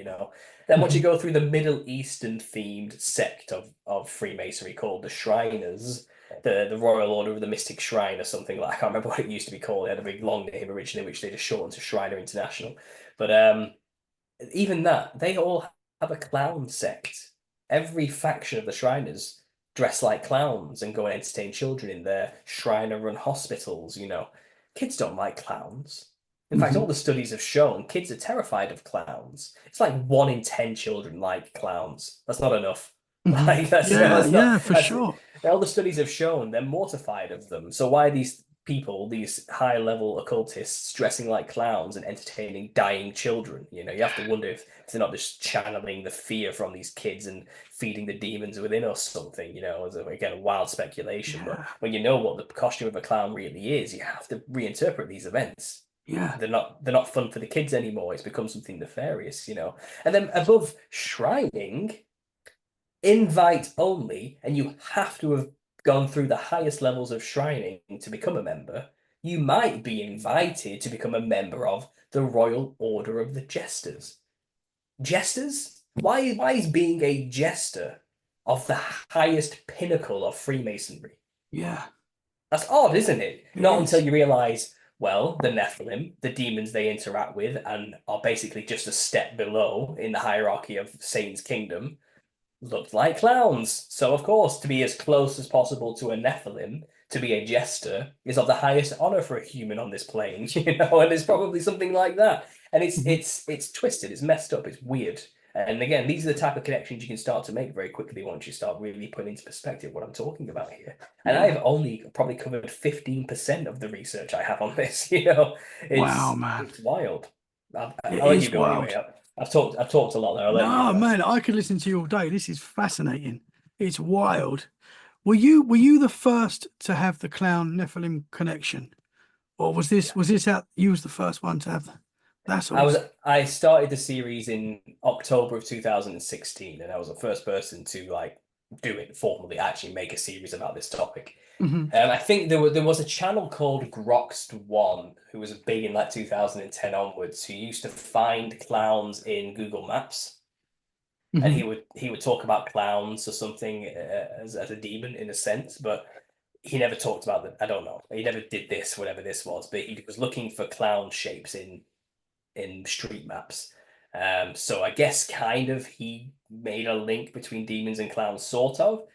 Then once you Mhm. go through the Middle Eastern themed sect of Freemasonry called the Shriners, the Royal Order of the Mystic Shrine or something like, I can't remember what it used to be called. It had a big long name originally, which they just shortened to Shriner International. But even that, they all have a clown sect. Every faction of the Shriners dress like clowns and go and entertain children in their Shriner-run hospitals. Kids don't like clowns. In fact, all Mhm. the studies have shown kids are terrified of clowns. It's like 1 in 10 children like clowns. That's not enough. Mhm. Like that's Yeah. that's not Yeah. For that's sure. all the studies have shown they're mortified of them. So why these people, these high level occultists, dressing like clowns and entertaining dying children? You have to wonder if they're not just channeling the fear from these kids and feeding the demons within us something, as again, a wild speculation. But Yeah. when you know what the costume of a clown really is, you have to reinterpret these events. Yeah. They're not fun for the kids anymore. It's become something nefarious. And then above shrining, invite only, and you have to have gone through the highest levels of shrining to become a member. You might be invited to become a member of the Royal Order of the Jesters. Jesters? Why is being a jester of the highest pinnacle of Freemasonry? Yeah. That's odd, isn't it? It Not until is. you realize, well, the Nephilim, the demons they interact with, and are basically just a step below in the hierarchy of Satan's kingdom, looked like clowns. So, of course, to be as close as possible to a Nephilim, to be a jester, is of the highest honor for a human on this plane, and it's probably something like that. And it's Mhm. it's it's twisted, it's messed up, it's weird. And again, these are the type of connections you can start to make very quickly once you start really putting into perspective what I'm talking about here. And Yeah. I've only probably covered 15% of the research I have on this. Wow, It's man. it's wild. It I'll let you is go anyway. wild. I've talked a lot there. I'll let you No, go. man, I could listen to you all day. This is fascinating. It's wild. Were you the first to have the clown Nephilim connection? Or was this out you was the first one to have that? That's I was awesome. I started the series in October of 2016, and I was the first person to do it formally, actually make a series about this topic. Hmm. I think there was a channel called Groxt One who was big in like 2010 onwards, who used to find clowns in Google Maps, and he Hmm. would he would talk about clowns or something as a demon in a sense, but he never talked about the I don't know. He never did this, whatever this was, but he was looking for clown shapes in street maps. So I guess kind of he made a link between demons and clowns, sort of.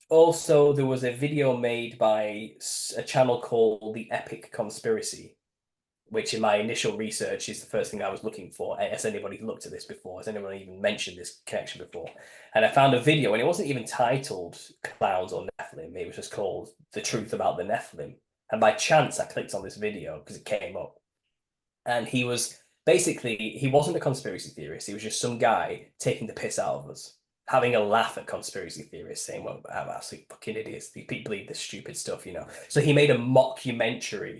Also, there was a video made by a channel called The Epic Conspiracy, which in my initial research is the first thing I was looking for. Has anybody looked at this before? Has anyone even mentioned this connection before? And I found a video, and it wasn't even titled Clowns or Nephilim. It was just called The Truth About the Nephilim. And by chance, I clicked on this video because it came up. And he wasn't a conspiracy theorist. He was just some guy taking the piss out of us, having a laugh at conspiracy theorists, saying, well, I'm absolutely fucking idiots. These people believe this stupid stuff. So he made a mockumentary,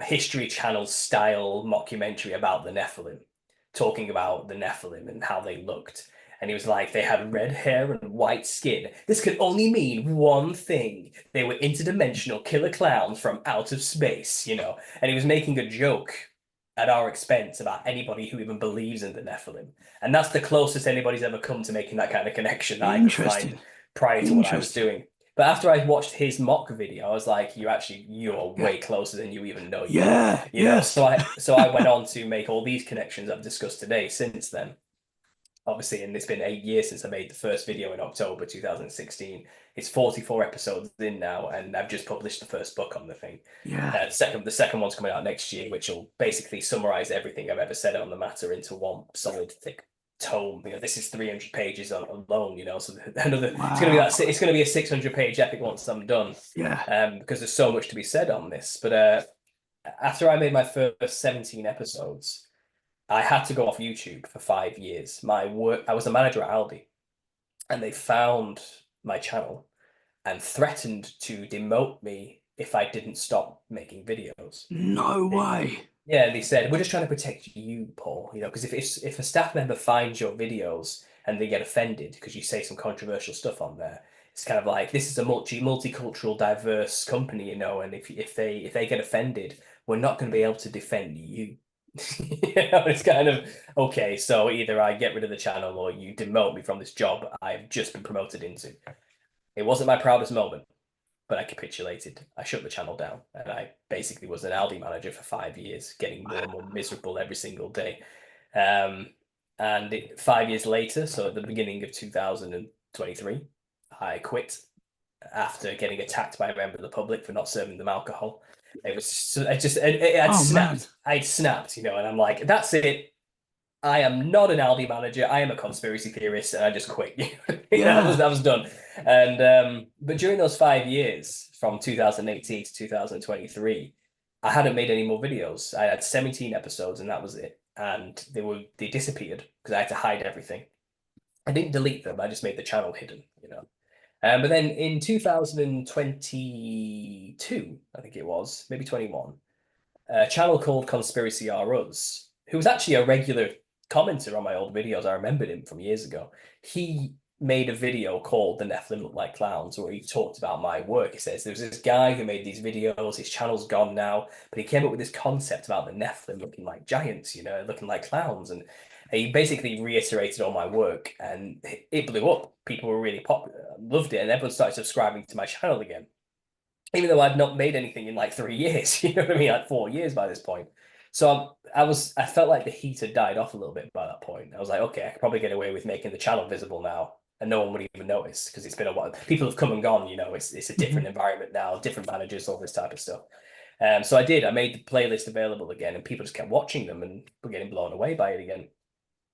History Channel style mockumentary about the Nephilim, talking about the Nephilim and how they looked. And he was like, they had red hair and white skin. This could only mean one thing. They were interdimensional killer clowns from out of space, you know. And he was making a joke at our expense about anybody who even believes in the Nephilim. And that's the closest anybody's ever come to making that kind of connection that I could find Interesting. prior to what I was Interesting. doing. But after I watched his mock video, I was like, you're Yeah. way closer than you even know you are. Yeah. You know, Yes. so I went on to make all these connections I've discussed today since then. Obviously, and it's been 8 years since I made the first video in October 2016. It's 44 episodes in now, and I've just published the first book on the thing. Yeah. The second one's coming out next year, which will basically summarize everything I've ever said on the matter into one solid thick tome. You know, this is 300 pages alone. You know, so another Wow. it's gonna be a 600-page epic once I'm done. Yeah. Because there's so much to be said on this. But after I made my first 17 episodes, I had to go off YouTube for 5 years. I was a manager at Aldi, and they found my channel and threatened to demote me if I didn't stop making videos. No way. Yeah, they said, we're just trying to protect you, Paul. You know, because if a staff member finds your videos and they get offended because you say some controversial stuff on there, it's kind of like, this is a multicultural, diverse company, you know, and if they get offended, we're not going to be able to defend you. You know, it's kind of okay. So either I get rid of the channel or you demote me from this job I've just been promoted into. It wasn't my proudest moment, but I capitulated. I shut the channel down, and I basically was an Aldi manager for 5 years, getting more and more miserable every single day. And 5 years later, so at the beginning of 2023, I quit after getting attacked by a member of the public for not serving them alcohol. It was it had Oh, snapped. man. I'd snapped, you know, and I'm like, that's it. I am not an Aldi manager. I am a conspiracy theorist, and I just quit. Yeah. That was done. And but during those 5 years, from 2018 to 2023, I hadn't made any more videos. I had 17 episodes, and that was it. And they disappeared because I had to hide everything. I didn't delete them. I just made the channel hidden, you know. But then in 2022, I think it was, maybe 21, a channel called Conspiracy R Us, who was actually a regular commenter on my old videos. I remembered him from years ago. He made a video called The Nephilim Looked Like Clowns, where he talked about my work. He says, there was this guy who made these videos, his channel's gone now, but he came up with this concept about the Nephilim looking like giants, you know, looking like clowns. And he basically reiterated all my work, and it blew up. People were really popular, loved it, and everyone started subscribing to my channel again. Even though I'd not made anything in like 3 years, you know what I mean, like 4 years by this point. So I felt like the heat had died off a little bit by that point. I was like, okay, I could probably get away with making the channel visible now, and no one would even notice because it's been a while. People have come and gone, you know. It's a different environment now, different managers, all this type of stuff. So I did. I made the playlist available again, and people just kept watching them and were getting blown away by it again.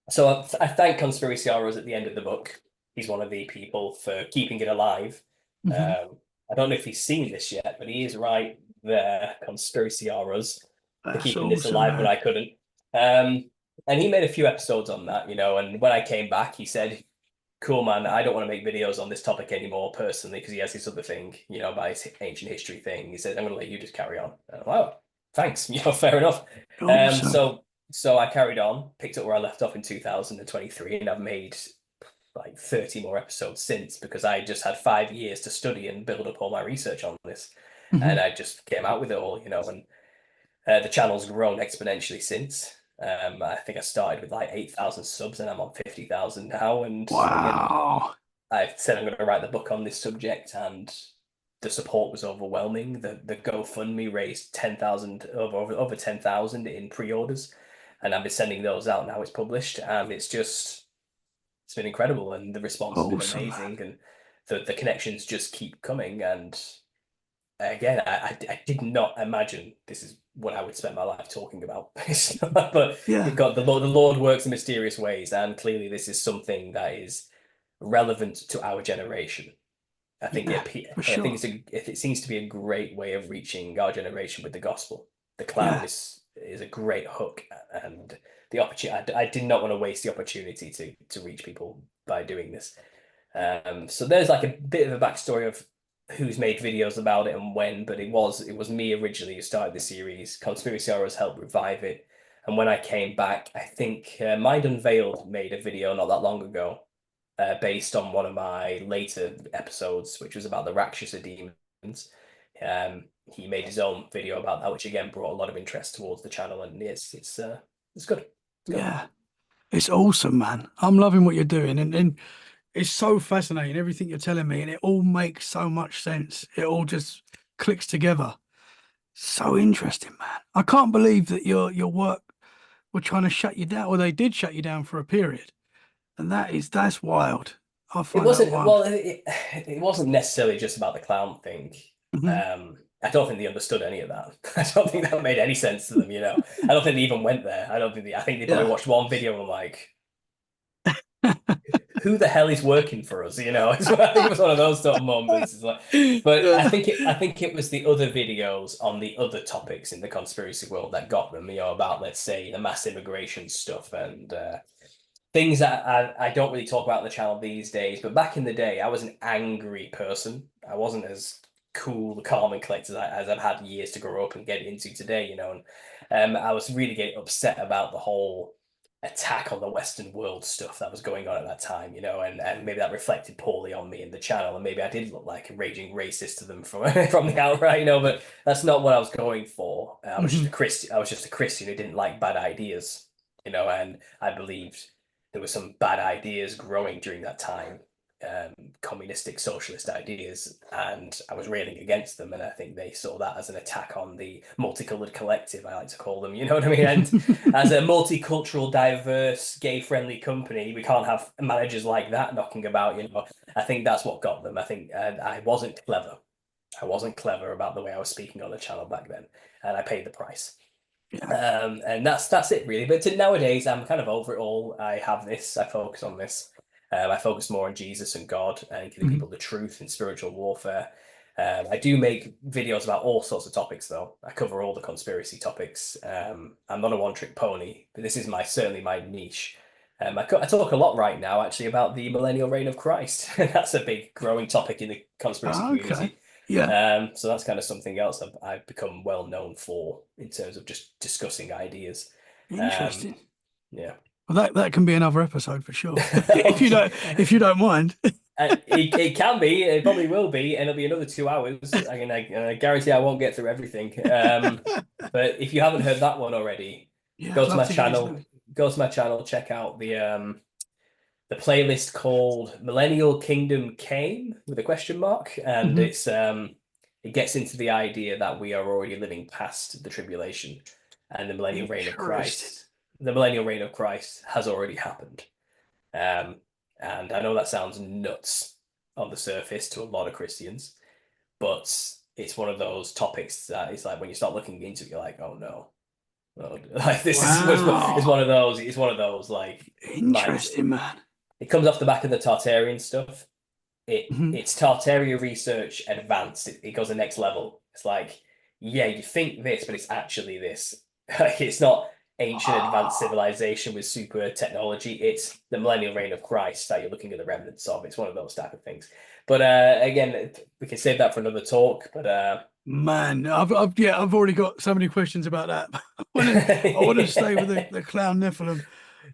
So I thank Conspiracy Horrors at the end of the book. He's one of the people for keeping it alive. I don't know if he's seen this yet, but he is right there, Conspiracy Horrors, for That's keeping this awesome, alive man. when I couldn't. And he made a few episodes on that, you know, and when I came back, he said, cool, man, I don't want to make videos on this topic anymore personally, because he has this other thing, you know, about his ancient history thing. He said, I'm going to let you just carry on. And I'm like, oh, thanks, you know, fair enough. Awesome. So I carried on, picked up where I left off in 2023, and I've made like 30 more episodes since, because I just had 5 years to study and build up all my research on this. And I just came out with it all, you know, and the channel's grown exponentially since. I think I started with like 8,000 subs, and I'm on 50,000 now. And again, Wow. I said I'm going to write the book on this subject, and the support was overwhelming. The GoFundMe raised 10,000 over 10,000 in pre-orders, and I've been sending those out now. It's published, and it's been incredible, and the response has been Awesome, amazing, man. and the connections just keep coming. And again, I did not imagine this is what I would spend my life talking about. But Yeah. the Lord works in mysterious ways, and clearly this is something that is relevant to our generation. I think Yeah, for sure. it seems to be a great way of reaching our generation with the gospel. The clown Yeah. is a great hook, and the opportunity. I did not want to waste the opportunity to reach people by doing this. So there's like a bit of a backstory of who's made videos about it and when, but it was me originally who started the series. Conspiracy Horrors helped revive it, and when I came back, I think Mind Unveiled made a video not that long ago, based on one of my later episodes, which was about the Rakshasa demons. He made his own video about that, which again brought a lot of interest towards the channel, and it's good. It's good. Yeah, it's awesome, man. I'm loving what you're doing, and it's so fascinating, everything you're telling me, and it all makes so much sense. It all just clicks together. So interesting, man. I can't believe that your work were trying to shut you down, or they did shut you down for a period. And that's wild. I It find that wasn't wild. well. It wasn't necessarily just about the clown thing. Hmm. I don't think they understood any of that. I don't think that made any sense to them. I don't think they even went there. I don't think I think they probably Yeah. watched one video and were like, who the hell is working for us? I think it was one of those sort of moments. It's like, but Yeah. I think it was the other videos on the other topics in the conspiracy world that got them. About, let's say, the mass immigration stuff and things that I don't really talk about on the channel these days. But back in the day, I was an angry person. I wasn't as cool, calm, and collected as I've had years to grow up and get into today. And I was really getting upset about the whole attack on the Western world stuff that was going on at that time, and maybe that reflected poorly on me in the channel, and maybe I did look like a raging racist to them from from the outright, but that's not what I was going for. I was just a Hmm. Christian. I was just a Christian who didn't like bad ideas, and I believed there were some bad ideas growing during that time, communistic socialist ideas, and I was railing against them. And I think they saw that as an attack on the multicolored collective, I like to call them. You know what I mean? And as a multicultural, diverse, gay-friendly company, we can't have managers like that knocking about. I think that's what got them. I think I wasn't clever. I wasn't clever about the way I was speaking on the channel back then, and I paid the price. Yeah. And that's it really. But nowadays, I'm kind of over it all. I have this. I focus on this. I focus more on Jesus and God and giving Mhm. people the truth in spiritual warfare. I do make videos about all sorts of topics, though. I cover all the conspiracy topics. I'm not a one-trick pony, but this is certainly my niche. I talk a lot right now, actually, about the millennial reign of Christ. That's a big growing topic in the conspiracy Okay. community. Yeah. So that's kind of something else I've become well known for in terms of just discussing ideas. Um, Interesting. yeah. Well, that can be another episode for sure. Okay. If you don't mind. It can be, it probably will be, and it'll be another 2 hours. I guarantee I won't get through everything. But if you haven't heard that one already, Yeah, go I'd to love my to hear channel. something. Go to my channel. Check out the playlist called Millennial Kingdom Came with a question mark, and Hmm. it gets into the idea that we are already living past the tribulation and the millennial reign of Interesting. Christ. The millennial reign of Christ has already happened. Um, and I know that sounds nuts on the surface to a lot of Christians, but it's one of those topics that it's like when you start looking into it, you're like, oh no. Like this is it's Wow. one of those. It's one of those like minds. Interesting, man. It comes off the back of the Tartarian stuff. Hmm. It's Tartaria research advanced. It goes the next level. It's like, yeah, you think this, but it's actually this. Like it's not ancient advanced Ah, civilization with super technology. It's the millennial reign of Christ that you're looking at the remnants of. It's one of those type of things. But again, we can save that for another talk. But man, I've already got so many questions about that. I want to stay with the clown Nephilim,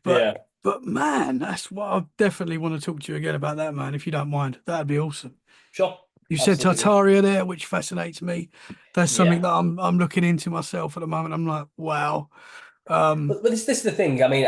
but yeah, but man, that's what I definitely want to talk to you again about that, man. If you don't mind, that'd be awesome. sure, You said absolutely, Tartaria there, which fascinates me. That's something yeah. that I'm looking into myself at the moment. I'm like, wow. Um, But this is the thing. I mean,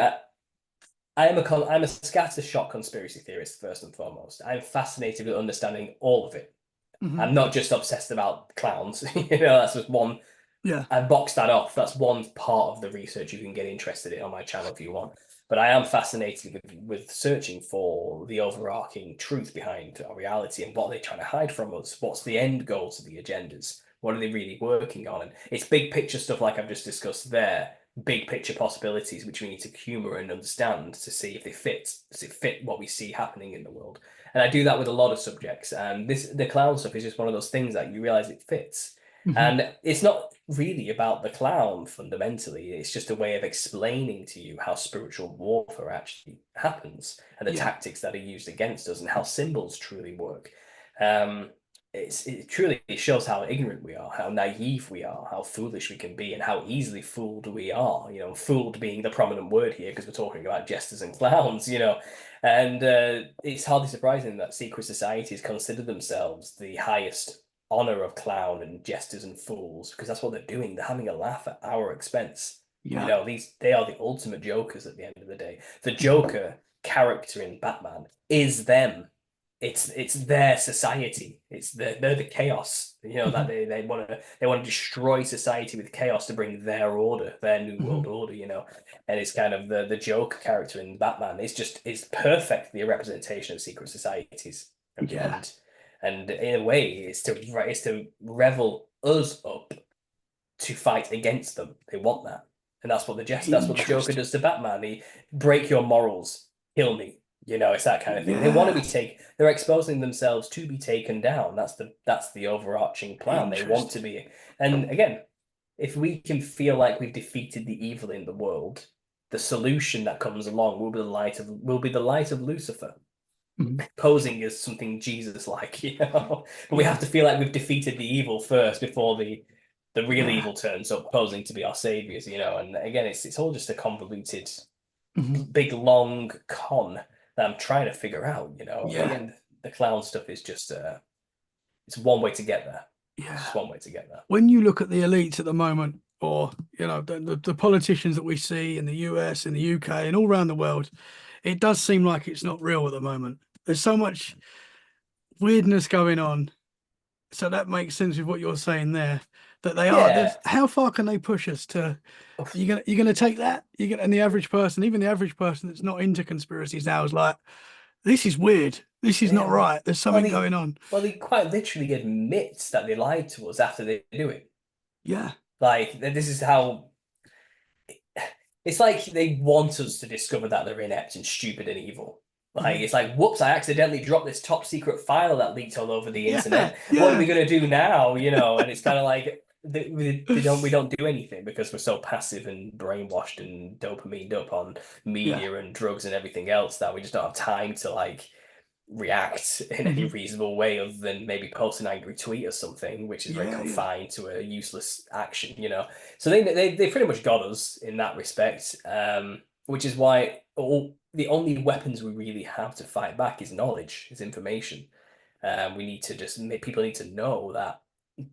I'm a scattershot conspiracy theorist first and foremost. I'm fascinated with understanding all of it. mhm. I'm not just obsessed about clowns. That's just one. Yeah. I've boxed that off. That's one part of the research you can get interested in on my channel if you want. But I am fascinated with searching for the overarching truth behind our reality and what they're trying to hide from us. What's the end goals of the agendas? What are they really working on? And it's big picture stuff like I've just discussed there, big picture possibilities which we need to humor and understand to see if they fit. Does it fit what we see happening in the world? And I do that with a lot of subjects. And the clown stuff is just one of those things that you realize it fits. Mhm. And it's not really about the clown fundamentally. It's just a way of explaining to you how spiritual warfare actually happens and the Yeah. tactics that are used against us and how symbols truly work. Um, it truly shows how ignorant we are, how naive we are, how foolish we can be, and how easily fooled we are. You know, fooled being the prominent word here because we're talking about jesters and clowns. You know, and it's hardly surprising that secret societies consider themselves the highest honor of clown and jesters and fools because that's what they're doing. They're having a laugh at our expense. You Yeah. know, they are the ultimate jokers at the end of the day. The Mhm. Joker character in Batman is them. It's their society. They're the chaos. You know that Mhm. they want to destroy society with chaos to bring their order, their new world Mhm. order. You know, and it's kind of the Joker character in Batman. It's perfectly a representation of secret societies, Yeah. and in a way, it's to revel us up to fight against them. They want that, and that's what the Joker Interesting. does to Batman. He break your morals, kill me. You know, it's that kind of thing. They want to Yeah. be taken. They're exposing themselves to be taken down. That's the overarching plan. They want to Interesting. be. And again, if we can feel like we've defeated the evil in the world, the solution that comes along will be the light of Lucifer, Mhm. posing as something Jesus-like, you know. But we have Yeah. to feel like we've defeated the evil first before the real Yeah. evil turns up, posing to be our saviors, you know. And again, it's all just a convoluted, Mhm. big, long con that I'm trying to figure out, you know. And Yeah. again, the clown stuff is just it's one way to get there. It's Yeah. just one way to get there. When you look at the elites at the moment, or the politicians that we see in the US, in the UK, and all around the world, it does seem like it's not real at the moment. There's so much weirdness going on. So that makes sense with what you're saying there. That they are. Yeah. How far can they push us to? You're gonna take that? And the average person, even the average person that's not into conspiracies now, is like, this is weird. This is not Yeah, right. There's well, something going on. they quite literally admit that they lied to us after they do it. Yeah. Like this is how it's like they want us to discover that they're inept and stupid and evil. Like Mhm. it's like, whoops, I accidentally dropped this top secret file that leaked all over the Yeah. internet. What are we Yeah. gonna do now? You know, and it's kind of like we don't do anything because we're so passive and brainwashed and dopamine up on Yeah. media and drugs and everything else that we just don't have time to like react in any Mhm. reasonable way other than maybe post an angry tweet or something, which is very Yeah. Yeah. confined to a useless action, you know. So they pretty much got us in that respect, which is why the only weapons we really have to fight back is knowledge, is information. We need to just make people need to know that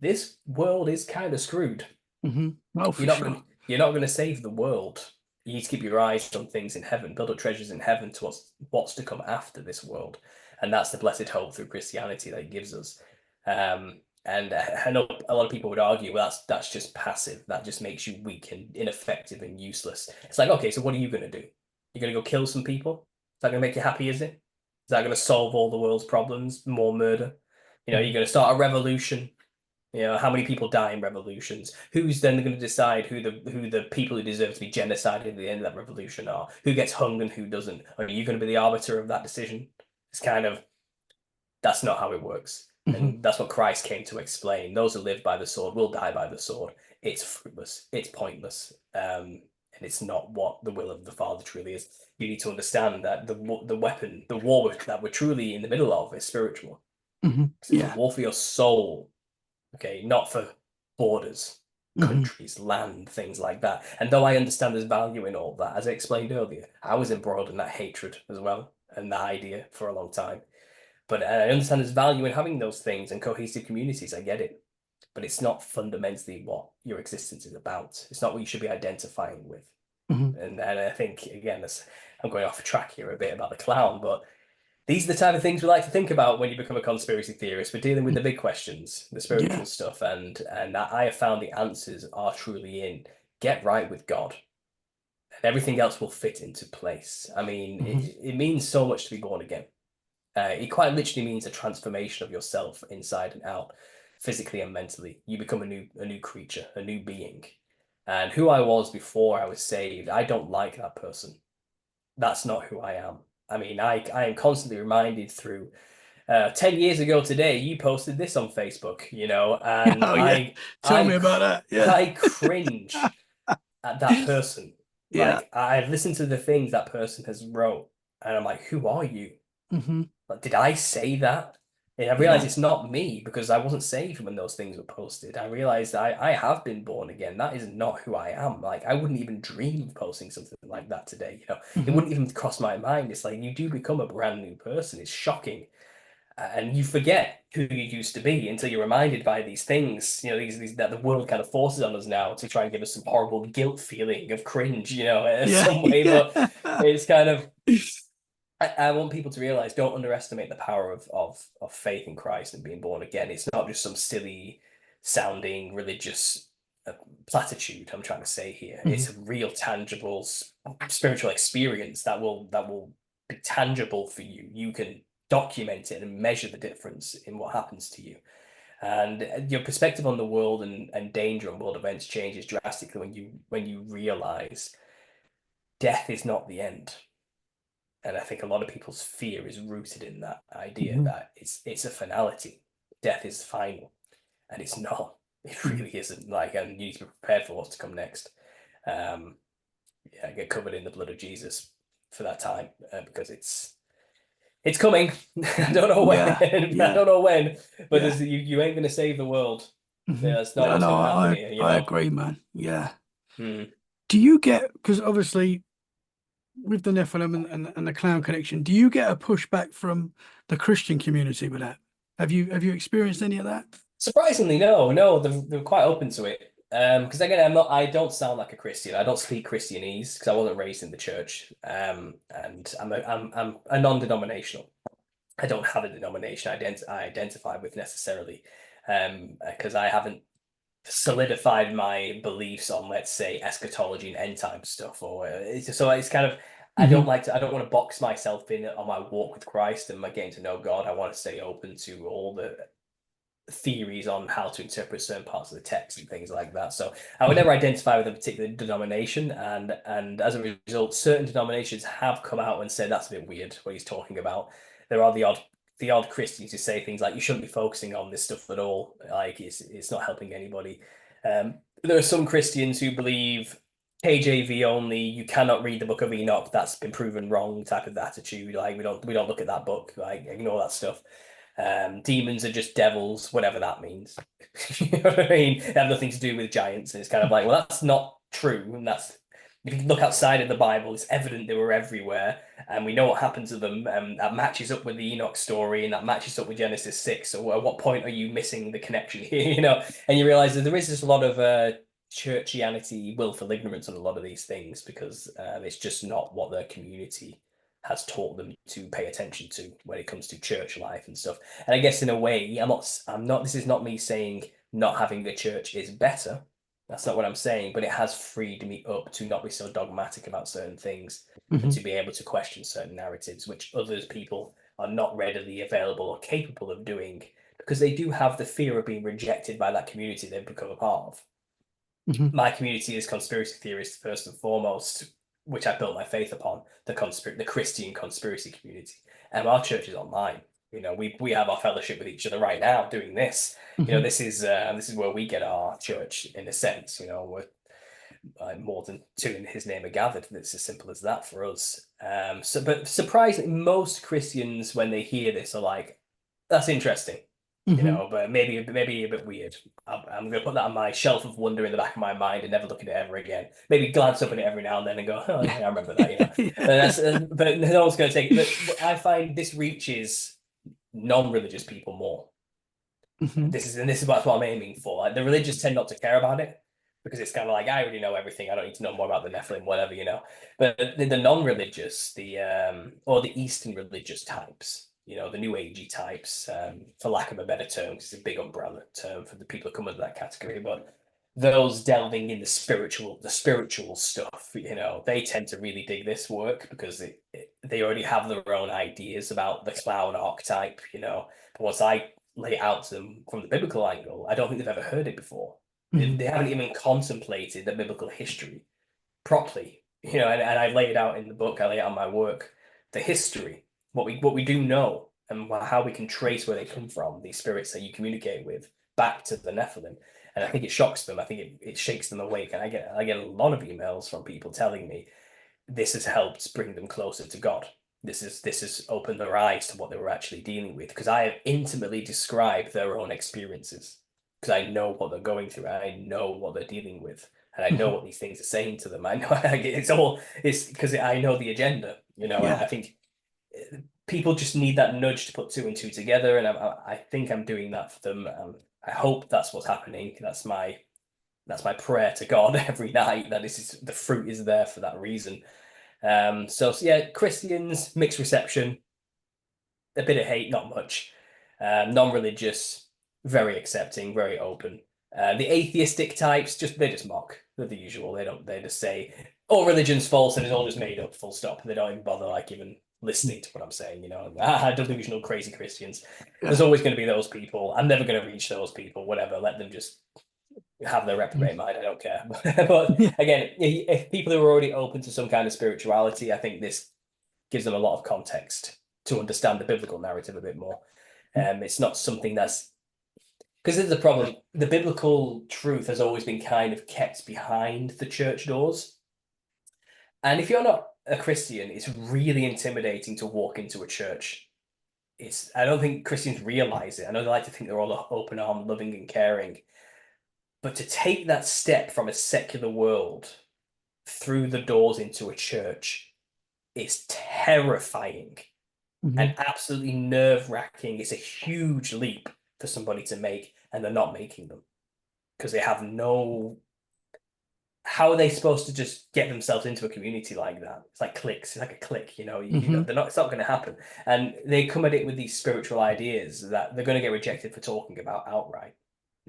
this world is kind of screwed. Oh, for sure. You're not gonna save the world. You need to keep your eyes on things in heaven, build up treasures in heaven to what's to come after this world, and that's the blessed hope through Christianity that it gives us. And I know a lot of people would argue, well, that's just passive. That just makes you weak and ineffective and useless. It's like, okay, so what are you gonna do? You're gonna go kill some people? Is that gonna make you happy? Is it? Is that gonna solve all the world's problems? More murder? You know, you're Mhm. gonna start a revolution. You know, how many people die in revolutions? Who's then going to decide who the people who deserve to be genocided at the end of that revolution are? Who gets hung and who doesn't? Are you going to be the arbiter of that decision? It's kind of that's not how it works. Mhm. And that's what Christ came to explain. Those who live by the sword will die by the sword. It's fruitless. It's pointless. And it's not what the will of the Father truly is. You need to understand that the weapon, the war that we're truly in the middle of is spiritual. It's a Yeah. war for your soul, okay, not for borders, Mhm. countries, land, things like that. And though I understand there's value in all that, as I explained earlier, I was embroiled in that hatred as well and that idea for a long time. But I understand there's value in having those things and cohesive communities. I get it. But it's not fundamentally what your existence is about. It's not what you should be identifying with. Mhm. And I think, again, I'm going off track here a bit about the clown, but these are the type of things we like to think about when you become a conspiracy theorist. We're dealing with the big questions, the Yeah. spiritual stuff, and I have found the answers are truly in get right with God, and everything else will fit into place. I mean, Mhm. it means so much to be born again. It quite literally means a transformation of yourself inside and out, physically and mentally. You become a new creature, a new being. And who I was before I was saved, I don't like that person. That's not who I am. I mean, I am constantly reminded through 10 years ago today, you posted this on Facebook, you know, and Oh yeah. Tell me about that. Yeah. I cringe at that person. Yeah. Like I've listened to the things that person has wrote, and I'm like, who are you? Hmm. Like, did I say that? And I realized Yeah. it's not me because I wasn't saved when those things were posted. I realized I have been born again. That is not who I am. Like, I wouldn't even dream of posting something like that today. It Hmm. wouldn't even cross my mind. It's like you do become a brand new person. It's shocking. And you forget who you used to be until you're reminded by these things, these that the world kind of forces on us now to try and give us some horrible guilt feeling of cringe, Yeah. some way. Yeah. But it's kind of I want people to realize, don't underestimate the power of faith in Christ and being born again. It's not just some silly sounding religious platitude I'm trying to say here. Mhm. It's a real tangible spiritual experience that will be tangible for you. You can document it and measure the difference in what happens to you. And your perspective on the world and danger and world events changes drastically when you realize death is not the end. And I think a lot of people's fear is rooted in that idea Mhm. that it's a finality. Death is final, and it's not. It Mhm. really isn't. Like, and you need to be prepared for what's to come next. Um, yeah, get covered in the blood of Jesus for that time because it's coming. I don't know when. Yeah. I Yeah. don't know when, but Yeah. you ain't gonna save the world. Hmm. Yeah, that's not Yeah, what's no, gonna happen I here. I agree, man. Yeah. Hmm. Do you get, because obviously with the Nephilim and the clown connection, do you get a pushback from the Christian community with that? Have you experienced any of that? Surprisingly, no, they're quite open to it. Because again, I don't sound like a Christian. I don't speak Christianese because I wasn't raised in the church. And I'm a non-denominational. I don't have a denomination I identify with necessarily. Because I haven't solidified my beliefs on, let's say, eschatology and end time stuff, or it's kind of. I don't Hmm. like to. I don't want to box myself in on my walk with Christ and my getting to know God. I want to stay open to all the theories on how to interpret certain parts of the text and things like that. So I would Hmm. never identify with a particular denomination, and as a result, certain denominations have come out and said that's a bit weird what he's talking about. There are the odd Christians who say things like you shouldn't be focusing on this stuff at all, like it's not helping anybody. There are some Christians who believe KJV only. You cannot read the Book of Enoch. That's been proven wrong. Type of attitude. Like we don't look at that book. Like ignore that stuff. Demons are just devils, whatever that means. You know what I mean? They have nothing to do with giants. And it's kind of like, well, that's not true. And that's, if you look outside of the Bible, it's evident they were everywhere. And we know what happened to them. That matches up with the Enoch story and that matches up with Genesis 6. So at what point are you missing the connection here? And you realize that there is just a lot of churchianity, willful ignorance on a lot of these things because it's just not what their community has taught them to pay attention to when it comes to church life and stuff. And I guess in a way, I'm not, this is not me saying not having the church is better. That's not what I'm saying, but it has freed me up to not be so dogmatic about certain things and Hmm. to be able to question certain narratives, which other people are not readily available or capable of doing because they do have the fear of being rejected by that community they've become a part of. Hmm. My community is conspiracy theorists first and foremost, which I built my faith upon, the Christian conspiracy community. And our church is online. We have our fellowship with each other right now doing this. Hmm. This is where we get our church in a sense. We're more than two in his name are gathered. It's as simple as that for us. But surprisingly, most Christians when they hear this are like, "That's interesting." Hmm. But maybe a bit weird. I'm going to put that on my shelf of wonder in the back of my mind and never look at it ever again. Maybe glance up at it every now and then and go, "Oh yeah, I remember that." Yeah. But no one's going to take it. But I find this reaches non-religious people more. Hmm. This is what I'm aiming for. Like the religious tend not to care about it because it's kind of like I already know everything. I don't need to know more about the Nephilim, whatever. But the non-religious, or the Eastern religious types, the New Agey types, for lack of a better term, because it's a big umbrella term for the people who come under that category. But those delving in the spiritual stuff, they tend to really dig this work because they already have their own ideas about the clown archetype. But once I lay it out to them from the biblical angle, I don't think they've ever heard it before. They, Hmm. they haven't even contemplated the biblical history properly. And I lay it out in the book. I lay it out my work, the history, what we do know, and how we can trace where they come from. These spirits that you communicate with back to the Nephilim, and I think it shocks them. I think it shakes them awake. And I get a lot of emails from people telling me this has helped bring them closer to God. this has opened their eyes to what they were actually dealing with, because I have intimately described their own experiences, because I know what they're going through, I know what they're dealing with, and I know Mhm. what these things are saying to them. I know it's because I know the agenda, and Yeah. I think people just need that nudge to put two and two together, and I think I'm doing that for them. I hope that's what's happening. That's my prayer to God every night, that the fruit is there for that reason. So yeah, Christians, mixed reception, a bit of hate, not much. Non-religious, very accepting, very open. The atheistic types, they just mock. They're the usual. They just say, "Oh, religion's false and it's all just made up." Full stop. They don't even bother even listening to what I'm saying. Delusional, crazy Christians. There's Yeah. always going to be those people. I'm never going to reach those people. Whatever. Let them just have their reprobate mind. I don't care. But Yeah. again, if people are already open to some kind of spirituality, I think this gives them a lot of context to understand the biblical narrative a bit more. It's not something that's because there's a problem. The biblical truth has always been kind of kept behind the church doors. And if you're not a Christian, it's really intimidating to walk into a church. I don't think Christians realize it. I know they like to think they're all open armed, loving and caring. But to take that step from a secular world through the doors into a church is terrifying and Mhm. absolutely nerve-wracking. It's a huge leap for somebody to make, and they're not making them because they have no. How are they supposed to just get themselves into a community like that? It's like clicks. It's like a click, Mhm. they're not. It's not going to happen. And they come at it with these spiritual ideas that they're going to get rejected for talking about outright.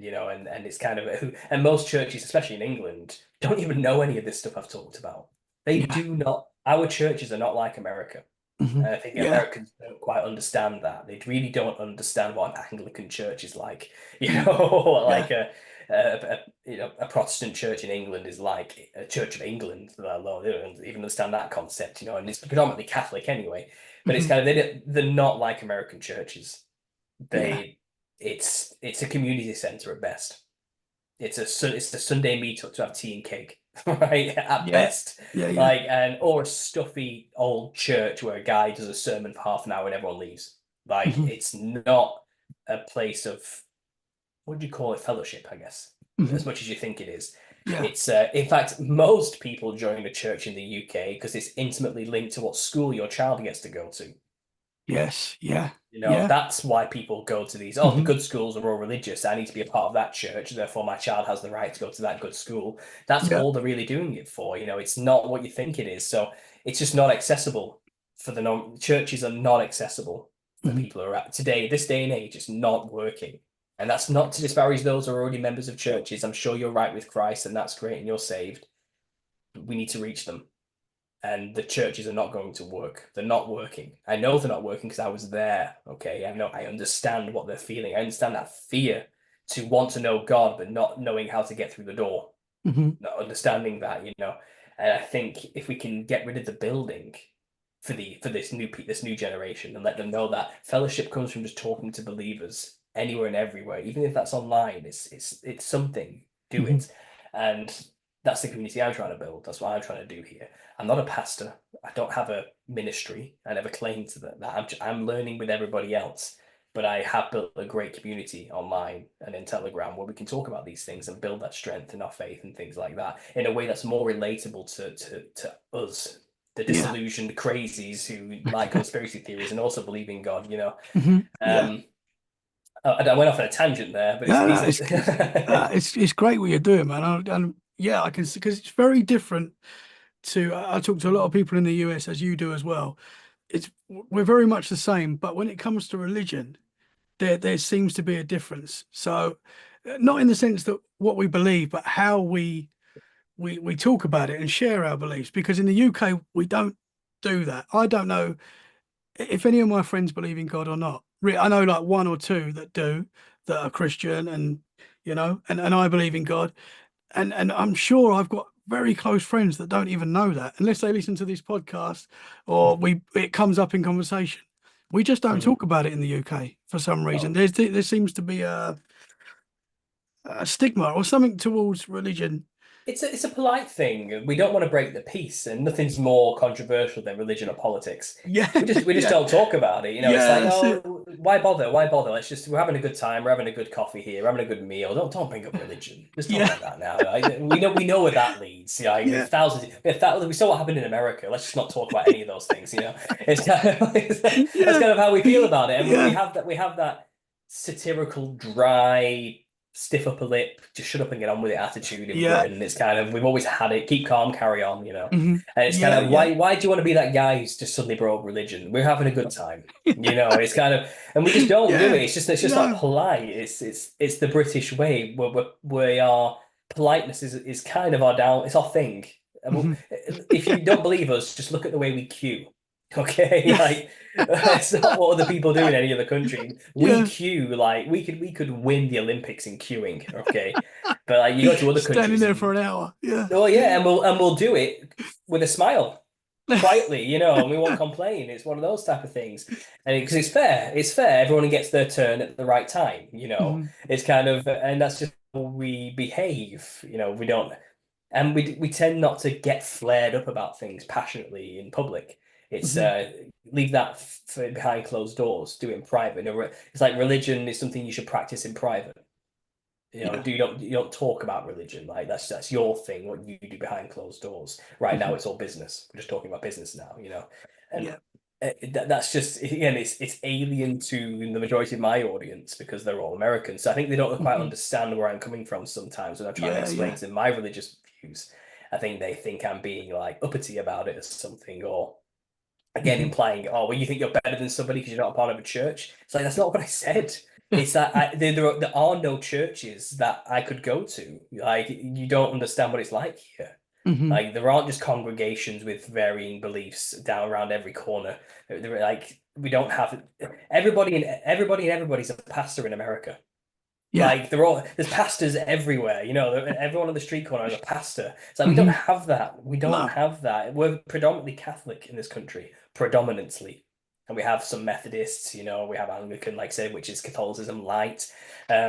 And it's kind of and most churches, especially in England, don't even know any of this stuff I've talked about. They Yeah. do not. Our churches are not like America. Mhm. And I think Yeah. Americans don't quite understand that. They really don't understand what an Anglican church is like. Mm. Yeah. Like a Protestant church in England is like a Church of England. Let alone they don't even understand that concept, and it's predominantly Catholic anyway. But it's Mhm. kind of they're not like American churches. Yeah. They it's a community center at best. It's a Sunday meetup to have tea and cake, right? At Yeah. best, Yeah. Yeah. or a stuffy old church where a guy does a sermon for half an hour and everyone leaves. Like Mhm. it's not a place of what do you call it? Fellowship, I guess, as Mhm. much as you think it is. Yeah. It's in fact most people join a church in the UK because it's intimately linked to what school your child gets to go to. Yes. Yeah. Yeah. That's why people go to these. Oh, the Mhm. good schools are all religious. I need to be a part of that church. Therefore, my child has the right to go to that good school. That's Yeah. all they're really doing it for. It's not what you think it is. So it's just not accessible for the non churches are not accessible for Mhm. people who are at today. This day and age, it's not working. And that's not to disparage those who are already members of churches. I'm sure you're right with Christ, and that's great, and you're saved. We need to reach them, and the churches are not going to work. They're not working. I know they're not working because I was there. Okay, I understand what they're feeling. I understand that fear to want to know God but not knowing how to get through the door. Mhm. Not understanding that. And I think if we can get rid of the building for this new generation and let them know that fellowship comes from just talking to believers anywhere and everywhere, even if that's online, it's something. Do Mhm. it, and that's the community I'm trying to build. That's what I'm trying to do here. I'm not a pastor. I don't have a ministry. I never claimed to that. I'm learning with everybody else. But I have built a great community online and in Telegram where we can talk about these things and build that strength in our faith and things like that in a way that's more relatable to us, the Yeah. disillusioned crazies who like conspiracy theories and also believe in God. Mhm. Yeah. Um, I went off on a tangent there, but No, no, these are it's great what you're doing, man. And yeah, I can see because it's very different to. I talk to a lot of people in the US as you do as well. We're very much the same, but when it comes to religion, there seems to be a difference. So, not in the sense that what we believe, but how we talk about it and share our beliefs. Because in the UK, we don't do that. I don't know if any of my friends believe in God or not. I know like one or two that do, that are Christian, and and I believe in God, and I'm sure I've got very close friends that don't even know that unless they listen to this podcast or it comes up in conversation. We just don't Mhm. talk about it in the UK for some reason. No. There seems to be a stigma or something towards religion. it's a polite thing. We don't want to break the peace, and nothing's more controversial than religion or politics. Yeah, We just yeah, don't talk about it. It's yeah. like, That's it. oh, why bother? Why bother? We're having a good time. We're having a good coffee here. We're having a good meal. Don't bring up religion. Let's talk Yeah, about that now. We know where that leads. yeah, We saw what happened in America. Let's just not talk about any of those things. It's kind of that's yeah, kind of how we feel about it, and we yeah, have that satirical, dry, stiff upper lip, just shut up and get on with it attitude in yeah. Britain. It's kind of we've always had it. Keep calm, carry on. Hmm. And it's kind Yeah, of yeah, why do you want to be that guy who's just suddenly brought up religion? We're having a good time. It's kind of and we just don't do yeah. it. It's just not No. polite. It's the British way where we are politeness is kind of it's our thing. Hmm. If you don't believe us, just look at the way we queue. Okay, Yeah, like it's not what other people do in any other country. We yeah. queue like we could win the Olympics in queuing. Okay, but like you go to other Standing countries there for and an hour. Yeah. oh yeah, and we'll do it with a smile, quietly, and we won't complain. It's one of those type of things, and because it's fair. Everyone gets their turn at the right time. Hmm. It's kind of, and that's just how we behave. We don't, and we tend not to get flared up about things passionately in public. It's Hmm. leave that for behind closed doors. Do it in private. It's like religion is something you should practice in private. Yeah. You don't talk about religion, like that's your thing, what you do behind closed doors. Right now Hmm. it's all business. We're just talking about business now. And Yeah. that's just, again, it's alien to the majority of my audience because they're all Americans. So I think they don't quite Hmm. understand where I'm coming from sometimes when I'm trying to Yeah, explain yeah. to them my religious views. I think they think I'm being like uppity about it or something, or again Hmm. implying, oh, well, you think you're better than somebody because you're not a part of a church. It's like that's not what I said. It's that there are no churches that I could go to. Like you don't understand what it's like here. Hmm. Like there aren't just congregations with varying beliefs down around every corner. Like we don't have everybody and everybody's a pastor in America. Yeah. Like there's pastors everywhere. Everyone on the street corner is a pastor. It's like we don't Hmm. have that. We don't No. have that. We're predominantly Catholic in this country, predominantly, and we have some Methodists. We have Anglican, like I said, which is Catholicism light.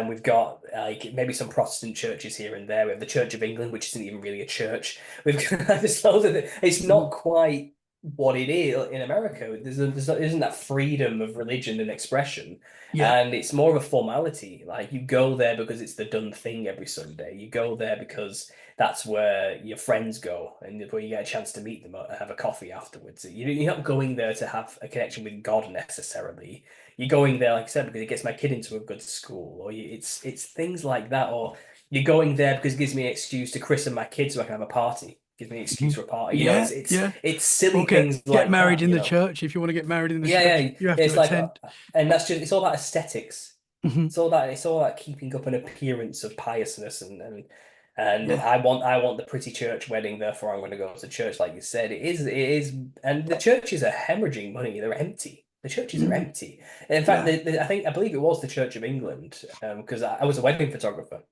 We've got like maybe some Protestant churches here and there. We have the Church of England, which isn't even really a church. We've got there's loads of it's Mhm. not quite what it is in America. There isn't that freedom of religion and expression, Yeah. and it's more of a formality. Like you go there because it's the done thing every Sunday. You go there because that's where your friends go and where you get a chance to meet them and have a coffee afterwards. You're not going there to have a connection with God necessarily. You're going there, like I said, because it gets my kid into a good school, or it's things like that, or you're going there because it gives me an excuse to christen my kid so I can have a party. Gives me an excuse Mhm. for a party. Yeah, It's yeah. it's silly Or get things get like married in the that. church. If you want to get married in the Yeah, church, yeah. you have to It's like, attend. and it's all about aesthetics. Hmm. It's all about keeping up an appearance of piousness and Yeah. I want the pretty church wedding, therefore I'm going to go to church, like you said. It is, and the churches are hemorrhaging money. They're empty. The churches are Hmm. empty. In fact, Yeah. I believe it was the Church of England, because I was a wedding photographer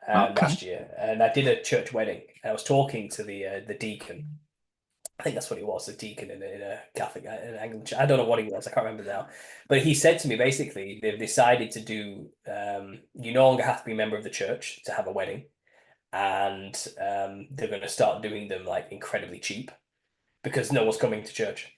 Okay. last year, and I did a church wedding. And I was talking to the deacon. I think that's what it was, a deacon in a Catholic, an Anglican church. I don't know what he was. I can't remember now. But he said to me, basically, they've decided to do, you no longer have to be a member of the church to have a wedding. And they're going to start doing them like incredibly cheap because no one's coming to church.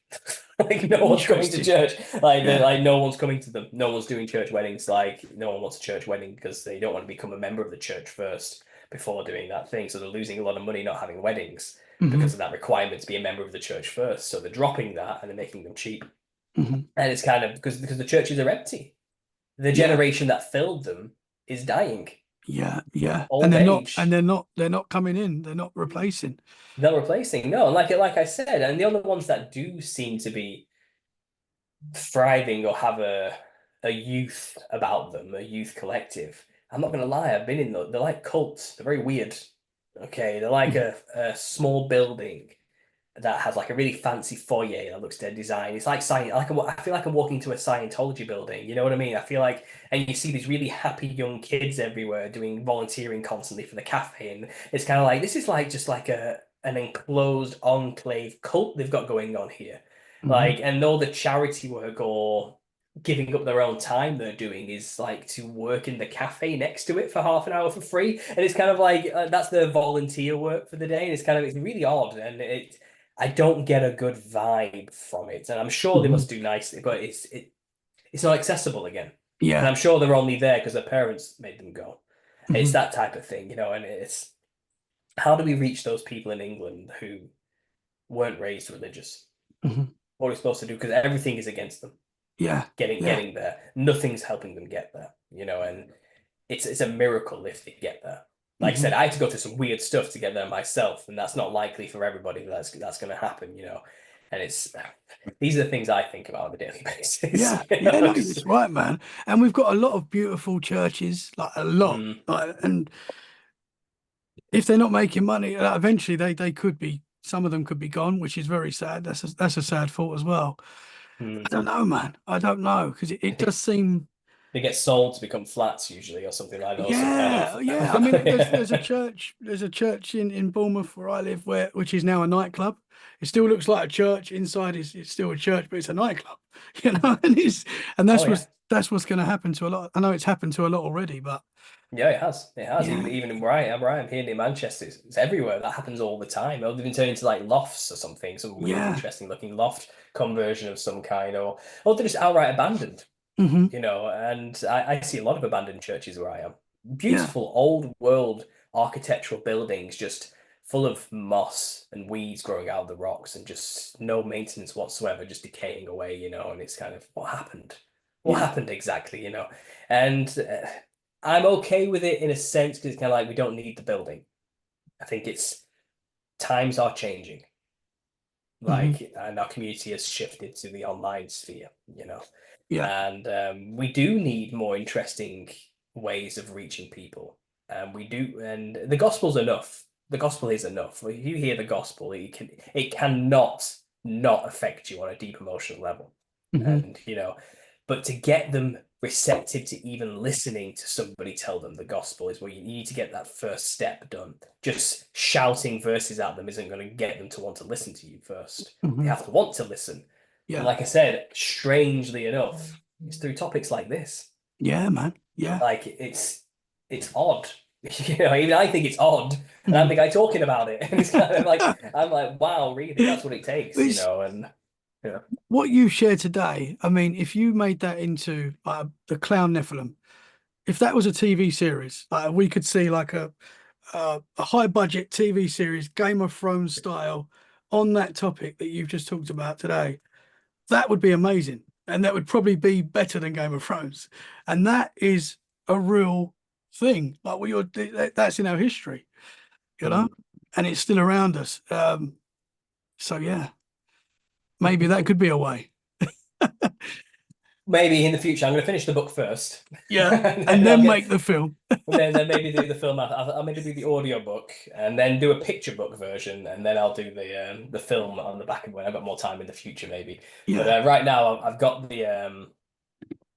Like no one's coming to Interesting. church. Like they're Yeah. like no one's coming to them. No one's doing church weddings. Like no one wants a church wedding because they don't want to become a member of the church first before doing that thing. So they're losing a lot of money not having weddings because Hmm. of that requirement to be a member of the church first. So they're dropping that and they're making them cheap. Hmm. And it's kind of because the churches are empty. The Yeah. generation that filled them is dying. Yeah. Yeah. And Old they're not. And age. they're not coming in. They're not replacing. They're replacing. No, like I said, and the only ones that do seem to be thriving or have a youth about them, a youth collective. I'm not gonna lie, I've been in they're like cults. They're very weird. Okay, they're like Mhm. a small building that has like a really fancy foyer that looks dead design. It's like I feel like I'm walking to a Scientology building. You know what I mean? I feel like, and you see these really happy young kids everywhere doing volunteering constantly for the cafe, and it's kind of like this is like just like an enclosed enclave cult they've got going on here. Mhm. Like, and all the charity work or giving up their own time they're doing is like to work in the cafe next to it for half an hour for free, and it's kind of like that's their volunteer work for the day, and it's really odd, and I don't get a good vibe from it, and I'm sure they Mhm. must do nicely, but it's not accessible again, and Yeah. I'm sure they're only there because their parents made them go. It's Mhm. that type of thing, and it's how do we reach those people in England who weren't raised religious? Mhm. What are we supposed to do? Because everything is against them Yeah. Yeah. getting there. Nothing's helping them get there, and it's a miracle if they get there. Like I said, Mhm. I had to go through some weird stuff to get there myself, and that's not likely for everybody. That's going to happen, And it's these are the things I think about on a daily basis. Yeah. Yeah. No, it's right, man. And we've got a lot of beautiful churches, like a lot. Mm, And if they're not making money, eventually they could be. Some of them could be gone, which is very sad. That's a sad thought as well. I mm. don't know, man. I don't know because it does seem. They get sold to become flats usually, or something like that, or some kind of Yeah, yeah. I mean, there's a yeah. church. There's a church in Bournemouth where I live, which is now a nightclub. It still looks like a church. Inside is it's still a church, but it's a nightclub. And Oh yeah. that's what's going to happen to a lot. I know it's happened to a lot already, but Yeah, it has. It has. yeah, Even where I am here near Manchester, it's everywhere. That happens all the time. They've been turned into like lofts or something, some weird, yeah. interesting looking loft conversion of some kind, or they're just outright abandoned. Hmm. And I see a lot of abandoned churches where I am. Yeah, Beautiful old world architectural buildings, just full of moss and weeds growing out of the rocks and just no maintenance whatsoever, just decaying away, and it's kind of what happened? What yeah. happened exactly, And I'm okay with it in a sense because it's kind of like we don't need the building. I think it's times are changing, Hmm. and our community has shifted to the online sphere. Yeah. And we do need more interesting ways of reaching people. And we do, and the gospel's enough. The gospel is enough. If you hear the gospel, it cannot not affect you on a deep emotional level. Hmm. And but to get them receptive to even listening to somebody tell them the gospel is where you need to get that first step done. Just shouting verses at them isn't going to get them to want to listen to you first. They Hmm. have to want to listen. And Yeah. like I said, strangely enough, it's through topics like this. Yeah, man. Yeah. Like it's odd. Even I think it's odd. And I'm Mhm. the guy talking about it. And it's kind of like I'm like, wow, really, that's what it takes, It's and yeah. what you shared today. I mean, if you made that into the Clown Nephilim, if that was a TV series, we could see like a high budget TV series, Game of Thrones style, on that topic that you've just talked about today. That would be amazing, and that would probably be better than Game of Thrones. And that is a real thing. Like that's in our history, you know, Mm. and it's still around us. So yeah, maybe that could be a way. Maybe in the future, I'm going to finish the book first, Yeah, and and then I'll then get, make the film. and then maybe do the film. I'll maybe do the audio book, and then do a picture book version, and then I'll do the film on the back of when I've got more time in the future, maybe. But Yeah, right now, I've got the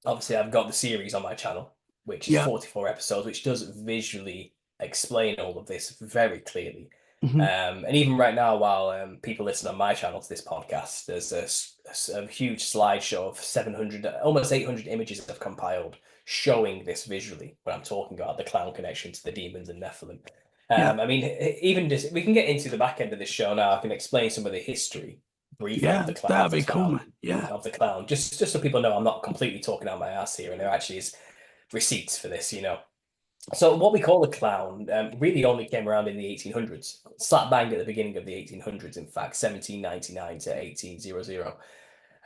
obviously I've got the series on my channel, which is yeah. 44 episodes, which does visually explain all of this very clearly. Hmm. And even right now, while people listen on my channel to this podcast, there's a huge slideshow of 700, almost 800 images I've compiled showing this visually when I'm talking about the clown connection to the demons and Nephilim. Yeah, I mean, even just we can get into the back end of this show now. I can explain some of the history briefly of yeah. the clown That'd be cool, man. Yeah. just so people know I'm not completely talking out my ass here, and there actually is receipts for this. So what we call a clown really only came around in the 1800s, slap bang at the beginning of the 1800s, in fact, 1799 to 1800.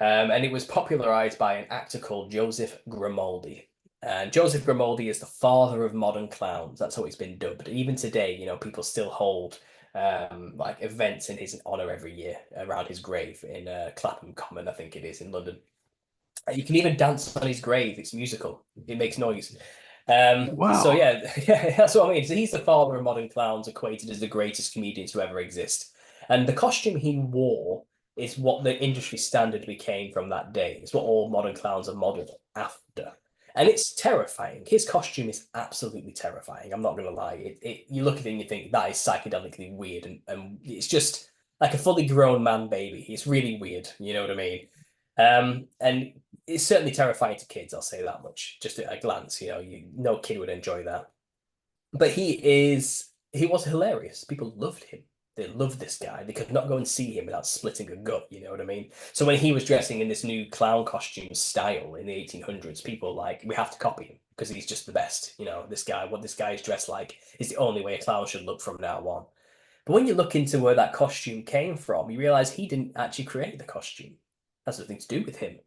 And it was popularized by an actor called Joseph Grimaldi. And Joseph Grimaldi is the father of modern clowns. That's how it's been dubbed. Even today, people still hold like events in his honor every year around his grave in Clapham Common, I think it is, in London. You can even dance on his grave. It's musical. It makes noise. So Wow. yeah, yeah, that's what I mean. So he's the father of modern clowns, equated as the greatest comedian to ever exist. And the costume he wore is what the industry standard became from that day. It's what all modern clowns are modeled after. And it's terrifying. His costume is absolutely terrifying. I'm not going to lie. You look at it and you think that is psychedelically weird. And it's just like a fully grown man baby. It's really weird. You know what I mean? And it's certainly terrifying to kids, I'll say that much, just at a glance. No kid would enjoy that. But he was hilarious. People loved him. They loved this guy. They could not go and see him without splitting a gut, you know what I mean? So when he was dressing in this new clown costume style in the 1800s, people were like, we have to copy him because he's just the best. What this guy is dressed like is the only way a clown should look from now on. But when you look into where that costume came from, you realize he didn't actually create the costume. That's nothing to do with him.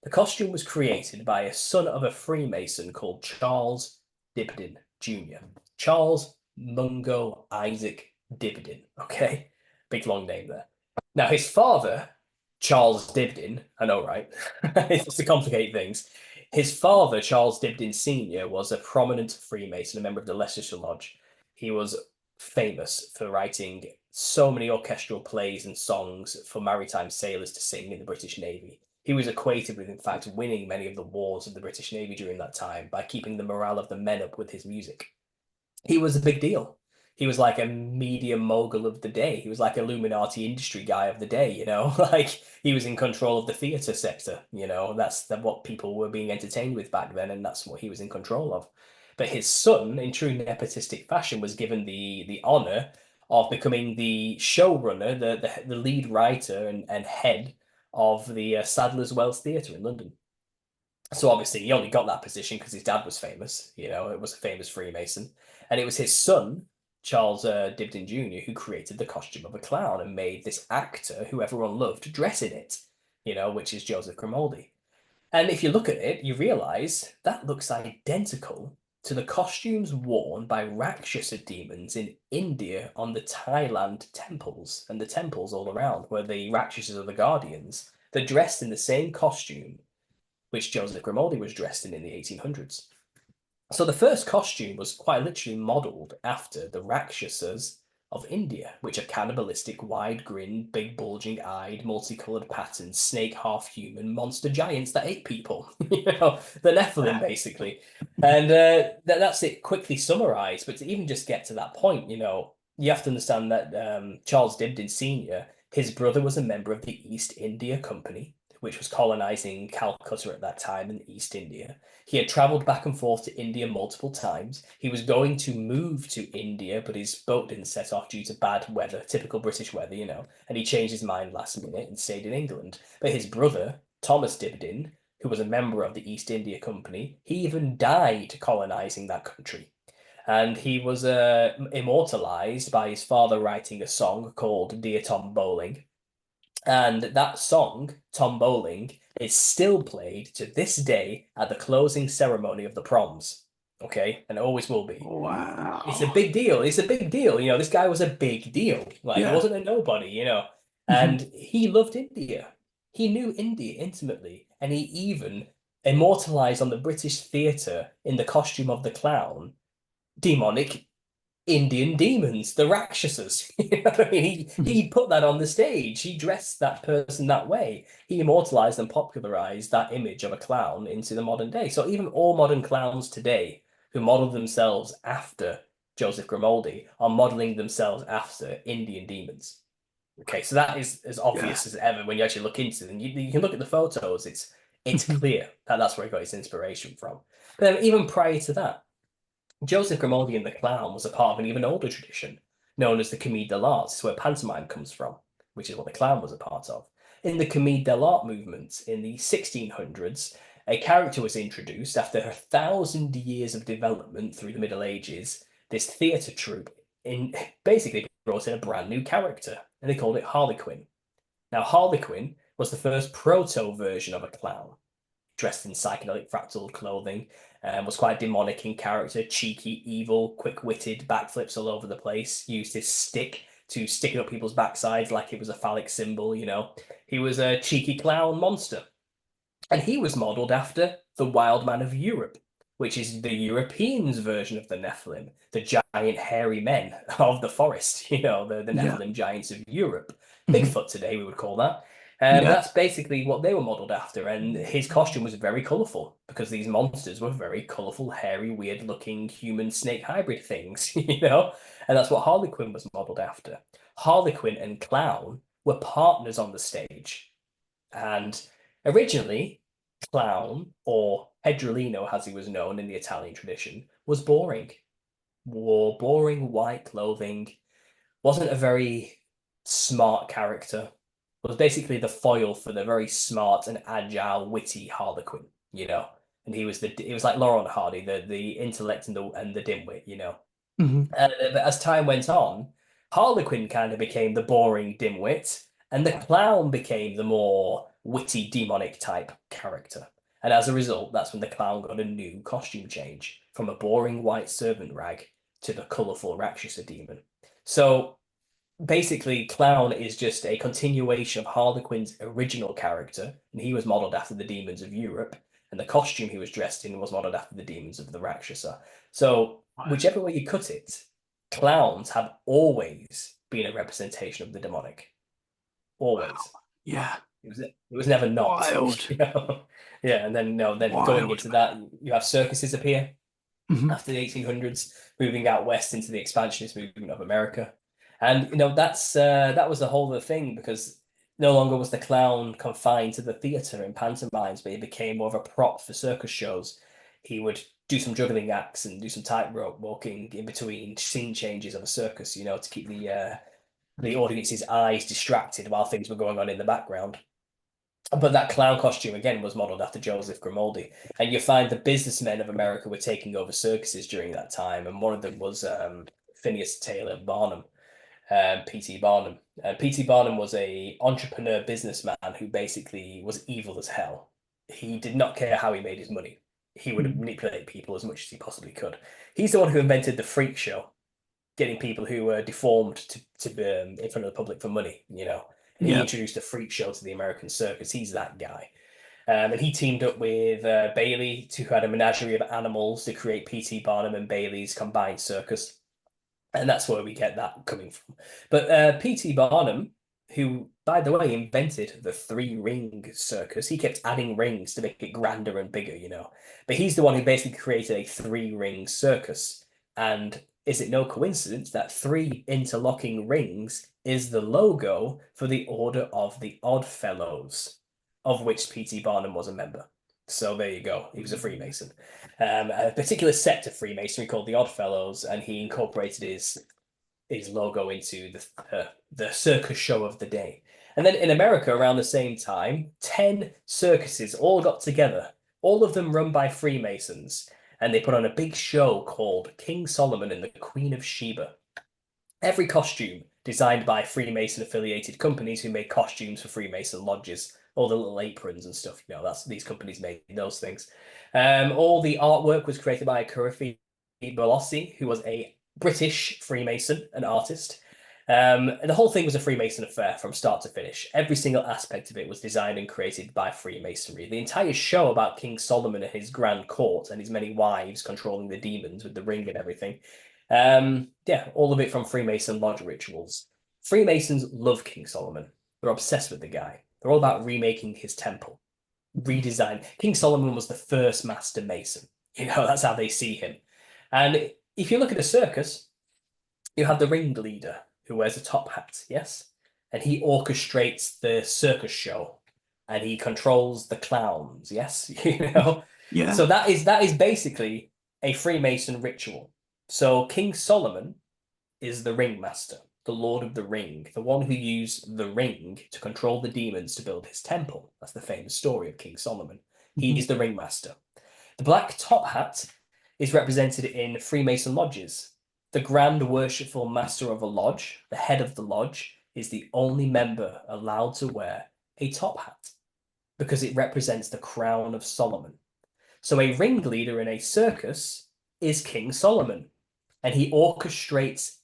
The costume was created by a son of a Freemason called Charles Dibdin Jr. Charles Mungo Isaac Dibdin. Okay, big long name there. Now his father, Charles Dibdin, I know, right? It's to complicate things. His father, Charles Dibdin Sr., was a prominent Freemason, a member of the Leicestershire Lodge. He was famous for writing so many orchestral plays and songs for maritime sailors to sing in the British Navy. He was equated with, in fact, winning many of the wars of the British Navy during that time by keeping the morale of the men up with his music. He was a big deal. He was like a media mogul of the day. He was like Illuminati industry guy of the day, like he was in control of the theatre sector, that's what people were being entertained with back then, and that's what he was in control of. But his son, in true nepotistic fashion, was given the honor of becoming the showrunner, the lead writer and head of the Sadler's Wells Theatre in London. So obviously he only got that position because his dad was famous, it was a famous Freemason. And it was his son, Charles Dibdin Jr., who created the costume of a clown and made this actor who everyone loved dress in it, which is Joseph Grimaldi. And if you look at it, you realize that looks identical to the costumes worn by Rakshasa demons in India on the Thailand temples and the temples all around, where the Rakshasas are the guardians. They're dressed in the same costume which Joseph Grimaldi was dressed in the 1800s. So the first costume was quite literally modelled after the Rakshasas of India, which are cannibalistic, wide-grinned, big bulging-eyed, multicoloured patterns, snake half-human monster giants that ate people. The Nephilim, basically. And that's it quickly summarised. But to even just get to that point, you have to understand that Charles Dibdin Sr., his brother was a member of the East India Company, which was colonizing Calcutta at that time in East India. He had traveled back and forth to India multiple times. He was going to move to India, but his boat didn't set off due to bad weather, typical British weather, and he changed his mind last minute and stayed in England. But his brother, Thomas Dibdin, who was a member of the East India Company, he even died colonizing that country. And he was immortalized by his father writing a song called Dear Tom Bowling. And that song, Tom Bowling, is still played to this day at the closing ceremony of the proms. Okay, and it always will be. Wow. It's a big deal. It's a big deal. This guy was a big deal. Like, he wasn't a nobody, And he loved India. He knew India intimately. And he even immortalized on the British theatre in the costume of the clown, demonic Indian demons, the Rakshasas. He put that on the stage. He dressed that person that way. He immortalized and popularized that image of a clown into the modern day. So even all modern clowns today who model themselves after Joseph Grimaldi are modeling themselves after Indian demons. Okay, so that is as obvious as ever when you actually look into it. And you can look at the photos. It's clear that that's where he got his inspiration from. But then even prior to that, Joseph Grimaldi and the Clown was a part of an even older tradition, known as the Comédie de l'Art. It's where pantomime comes from, which is what the clown was a part of. In the Comédie de l'Art movement in the 1600s, a character was introduced after 1,000 years of development through the Middle Ages. This theatre troupe basically brought in a brand new character, and they called it Harlequin. Now, Harlequin was the first proto-version of a clown, dressed in psychedelic fractal clothing, was quite demonic in character, cheeky, evil, quick-witted, backflips all over the place, used his stick to stick it up people's backsides like it was a phallic symbol, He was a cheeky clown monster. And he was modelled after the Wild Man of Europe, which is the Europeans' version of the Nephilim, the giant hairy men of the forest, the Nephilim giants of Europe. Bigfoot today, we would call that. That's basically what they were modelled after, and his costume was very colourful because these monsters were very colourful, hairy, weird-looking human snake hybrid things, and that's what Harlequin was modelled after. Harlequin and Clown were partners on the stage, and originally clown, or Pedrolino as he was known in the Italian tradition, was boring. Wore boring white clothing, wasn't a very smart character, was basically the foil for the very smart and agile, witty Harlequin, you know. And he was like Laurel and Hardy, the intellect and the dimwit, you know. Hmm. But as time went on, Harlequin kind of became the boring dimwit, and the clown became the more witty, demonic type character. And as a result, that's when the clown got a new costume change from a boring white servant rag to the colourful Rakshasa demon. So basically, clown is just a continuation of Harlequin's original character, and he was modeled after the demons of Europe, and the costume he was dressed in was modeled after the demons of the Rakshasa. So, whichever way you cut it, clowns have always been a representation of the demonic. Wow. Always. Yeah. It was never not. Wild. You know? Yeah, and then no, then going Wild, into man. that, you have circuses appear Hmm. after the 1800s, moving out west into the expansionist movement of America. And that was the whole of the thing, because no longer was the clown confined to the theatre and pantomimes, but he became more of a prop for circus shows. He would do some juggling acts and do some tightrope walking in between scene changes of a circus, to keep the audience's eyes distracted while things were going on in the background. But that clown costume again was modeled after Joseph Grimaldi, and you find the businessmen of America were taking over circuses during that time, and one of them was Phineas Taylor Barnum, P.T. Barnum. P.T. Barnum was a entrepreneur businessman who basically was evil as hell. He did not care how he made his money. He would manipulate people as much as he possibly could. He's the one who invented the freak show, getting people who were deformed to be in front of the public for money, And he Yeah. introduced a freak show to the American circus. He's that guy. And he teamed up with Bailey, who had a menagerie of animals, to create P.T. Barnum and Bailey's combined circus. And that's where we get that coming from. But P.T. Barnum, who, by the way, invented the three-ring circus, he kept adding rings to make it grander and bigger. But he's the one who basically created a three-ring circus. And is it no coincidence that three interlocking rings is the logo for the Order of the Odd Fellows, of which P.T. Barnum was a member? So there you go. He was a Freemason. A particular sect of Freemasonry called the Odd Fellows, and he incorporated his logo into the circus show of the day. And then in America, around the same time, 10 circuses all got together, all of them run by Freemasons, and they put on a big show called King Solomon and the Queen of Sheba. Every costume designed by Freemason affiliated companies who made costumes for Freemason lodges, all the little aprons and stuff. That's these companies made those things. All the artwork was created by Coulrophobia, who was a British Freemason, an artist. And the whole thing was a Freemason affair from start to finish. Every single aspect of it was designed and created by Freemasonry. The entire show about King Solomon and his grand court and his many wives controlling the demons with the ring and everything. Yeah, all of it from Freemason lodge rituals. Freemasons love King Solomon. They're obsessed with the guy. They're all about remaking his temple, redesign. King Solomon was the first master mason. That's how they see him. And if you look at a circus, you have the ringleader who wears a top hat, yes? And he orchestrates the circus show and he controls the clowns, yes? Yeah. So that is basically a Freemason ritual. So King Solomon is the ringmaster, the Lord of the Ring, the one who used the ring to control the demons to build his temple. That's the famous story of King Solomon. Mhm. He's the ringmaster. The black top hat is represented in Freemason lodges. The Grand Worshipful Master of a lodge, the head of the lodge, is the only member allowed to wear a top hat because it represents the crown of Solomon. So a ringleader in a circus is King Solomon, and he orchestrates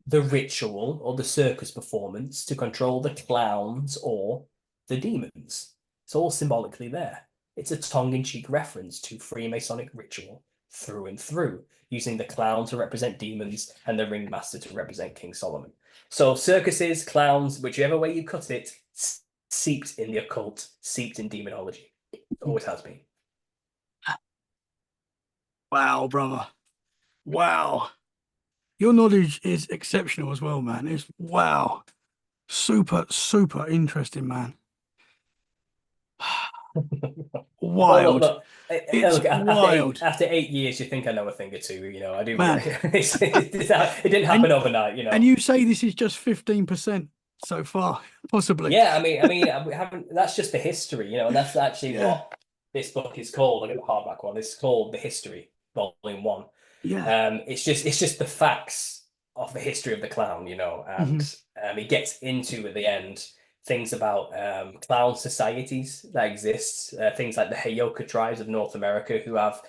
the ritual or the circus performance to control the clowns or the demons. It's all symbolically there. It's a tongue-in-cheek reference to Freemasonic ritual through and through, using the clown to represent demons and the ringmaster to represent King Solomon. So circuses, clowns, whichever way you cut it, seeped in the occult, seeped in demonology. It always has been. Wow, brother. Wow. Your knowledge is exceptional as well, man. It's wow. Super, super interesting, man. Well, look, Wild. look. It's Look, wild, after 8 years, you think I know a thing or two. I do. man. It didn't And happen overnight. and you say this is just 15% so far, possibly. Yeah, we haven't. That's just the history, and that's actually Yeah, what this book is called. Look at the hardback one. It's called The History, Volume One. yeah. It's just the facts of the history of the clown, Hmm. and he gets into at the end things about clown societies that exist, things like the Heyoka tribes of North America who have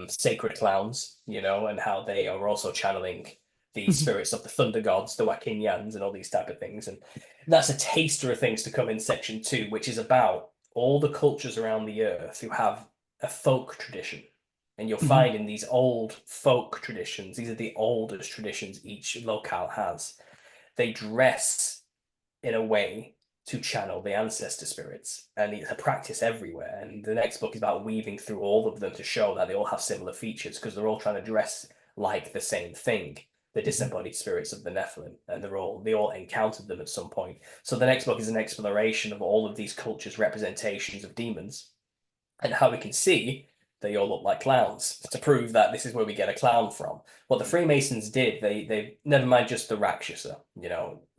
sacred clowns, and how they are also channeling the Hmm. spirits of the thunder gods, the Wakinyans, and all these type of things. And that's a taster of things to come in section 2, which is about all the cultures around the earth who have a folk tradition. And you'll Hmm. find in these old folk traditions, these are the oldest traditions each locale has. They dress in a way to channel the ancestor spirits, and it's a practice everywhere. And the next book is about weaving through all of them to show that they all have similar features because they're all trying to dress like the same thing, the disembodied spirits of the Nephilim, and they all encountered them at some point. So the next book is an exploration of all of these cultures' representations of demons and how we can see they all look like clowns to prove that this is where we get a clown from. What the Freemasons did, they never mind just the Rakshasa,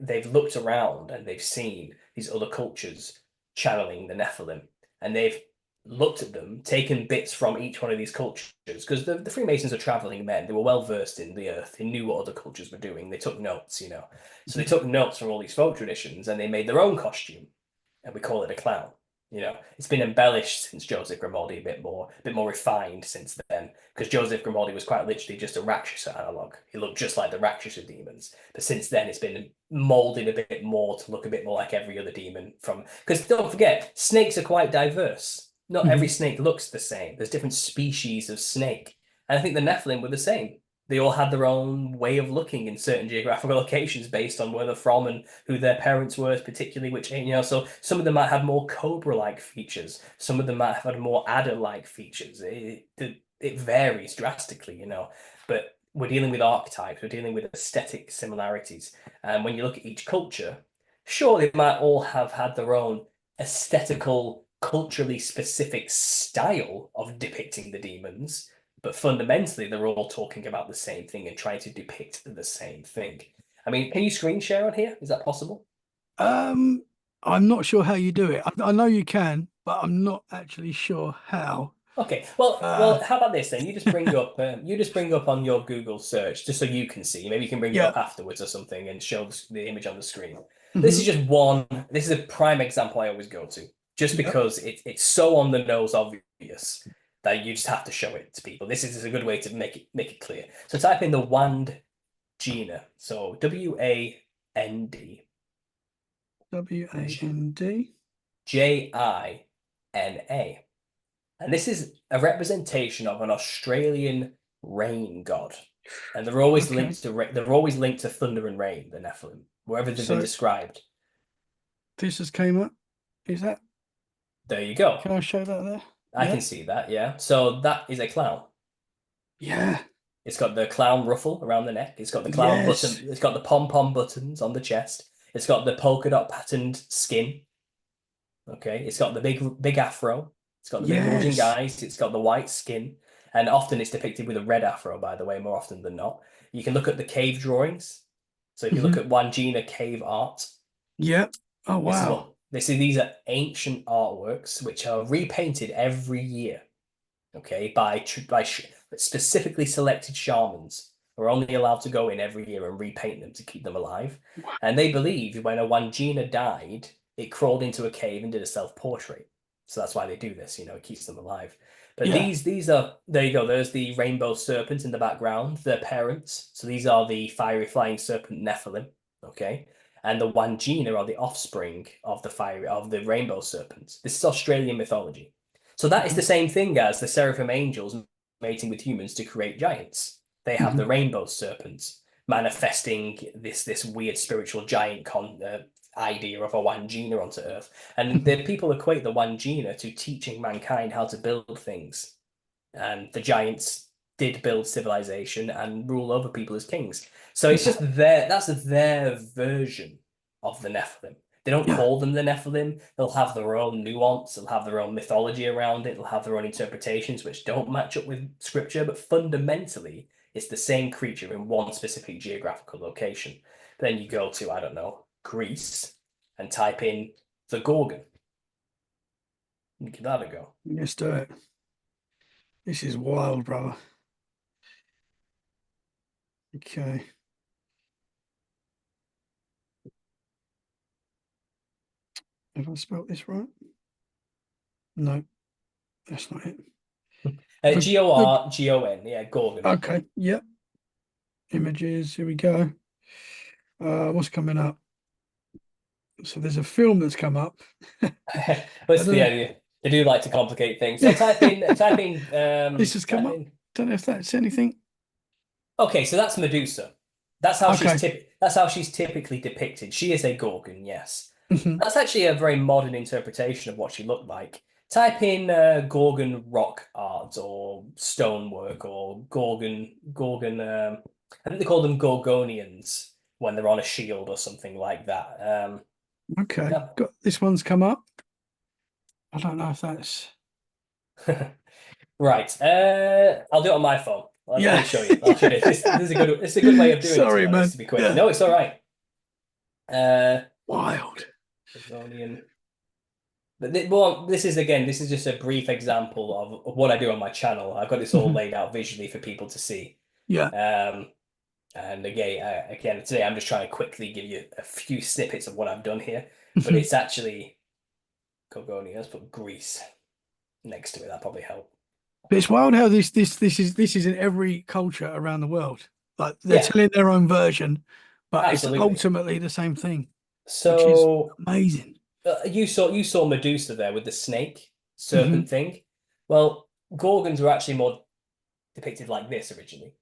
they've looked around and they've seen these other cultures channeling the Nephilim, and they've looked at them, taken bits from each one of these cultures, because the Freemasons are traveling men. They were well versed in the earth. They knew what other cultures were doing. They took notes, So they took notes from all these folk traditions and they made their own costume, and we call it a clown. It's been embellished since Joseph Grimaldi a bit more refined since then, because Joseph Grimaldi was quite literally just a Rakshasa analog. He looked just like the Rakshasa demons, but since then it's been molded a bit more to look a bit more like every other demon from. Because don't forget, snakes are quite diverse. Not every Hmm. snake looks the same. There's different species of snake, and I think the Nephilim were the same. They all had their own way of looking in certain geographical locations based on where they're from and who their parents were, particularly which, so some of them might have more cobra-like features. Some of them might have had more adder-like features. It varies drastically, but we're dealing with archetypes, we're dealing with aesthetic similarities. And when you look at each culture, sure, they might all have had their own aesthetical, culturally specific style of depicting the demons, but fundamentally they're all talking about the same thing and trying to depict the same thing. Can you screen share on here? Is that possible? Um, I'm not sure how you do it. I know you can, but I'm not actually sure how. Okay. Well, Uh, well, how about this then? You just bring up on your Google search just so you can see. Maybe you can bring it yeah. up afterwards or something and show the image on the screen. This is Hmm. just one. This is a prime example I always go to, just Yeah. because it's so on the nose obvious that you just have to show it to people. This is a good way to make it clear. So type in the Wand Gina. So WAND WAND. JINA. And this is a representation of an Australian rain god. And Okay. they're always linked to thunder and rain, the Nephilim, wherever they've been So described. this has came up. Is that? There you go. Can I show that there? I Yeah. can see that, yeah. So that is a clown. Yeah. It's got the clown ruffle around the neck. It's got the clown Yes. button. It's got the pom-pom buttons on the chest. It's got the polka dot patterned skin. Okay. It's got the big afro. It's got the big bulging Yes. eyes. It's got the white skin. And often it's depicted with a red afro, by the way, more often than not. You can look at the cave drawings. So if you look Hmm. at Wangina cave art, Yeah. Oh wow. these are ancient artworks which are repainted every year, okay, by specifically selected shamans who are only allowed to go in every year and repaint them to keep them alive. And they believe when a Wangina died, it crawled into a cave and did a self-portrait. So that's why they do this, it keeps them alive. But Yeah. these are, there you go, there's the rainbow serpent in the background, their parents. So these are the fiery flying serpent Nephilim, okay? And the Wangina are the offspring of the rainbow serpent. This is Australian mythology. So that is Hmm. the same thing as the seraphim angels mating with humans to create giants. They have the Hmm. rainbow serpents manifesting this weird spiritual giant idea of a Wangina onto Earth. And Hmm. the people equate the Wangina to teaching mankind how to build things. And the giants did build civilization and rule over people as kings. So it's Yeah. just that's their version of the Nephilim. They don't Yeah. call them the Nephilim. They'll have their own nuance. They'll have their own mythology around it. They'll have their own interpretations which don't match up with scripture. But fundamentally, it's the same creature in one specific geographical location. Then you go to, I don't know, Greece and type in the Gorgon. Give that a go. Let's do it. This is wild, brother. Okay. Have I spelt this right? No, that's not it. Gorgon, yeah, Gorgon. Okay, yep. Images, here we go. What's coming up? So there's a film that's come up. What's the idea? They do like to complicate things. So type in this has come up. Don't know if that's anything. Okay, so that's Medusa. That's how she's typically depicted. She is a Gorgon, yes. That's actually a very modern interpretation of what she looked like. Type in Gorgon rock art or stonework or Gorgon. I think they call them Gorgonians when they're on a shield or something like that. Okay, Yeah. this one's come up. I don't know if that's right. I'll do it on my phone. Let me show you. I'll show you. This is a good. It's a good way of doing Sorry, it. man. To be quick. Yeah. No, it's all right. Wild. But this is just a brief example of what I do on my channel. I've got this all laid out visually for people to see. Yeah. And again, today I'm just trying to quickly give you a few snippets of what I've done here. But it's actually Gorgonia. Let's put Greece next to it. That probably help. But it's wild how this is in every culture around the world. Like they're telling their own version, but Absolutely. It's ultimately the same thing. So which is amazing. You saw Medusa there with the snake serpent thing. Well, Gorgons were actually more depicted like this originally.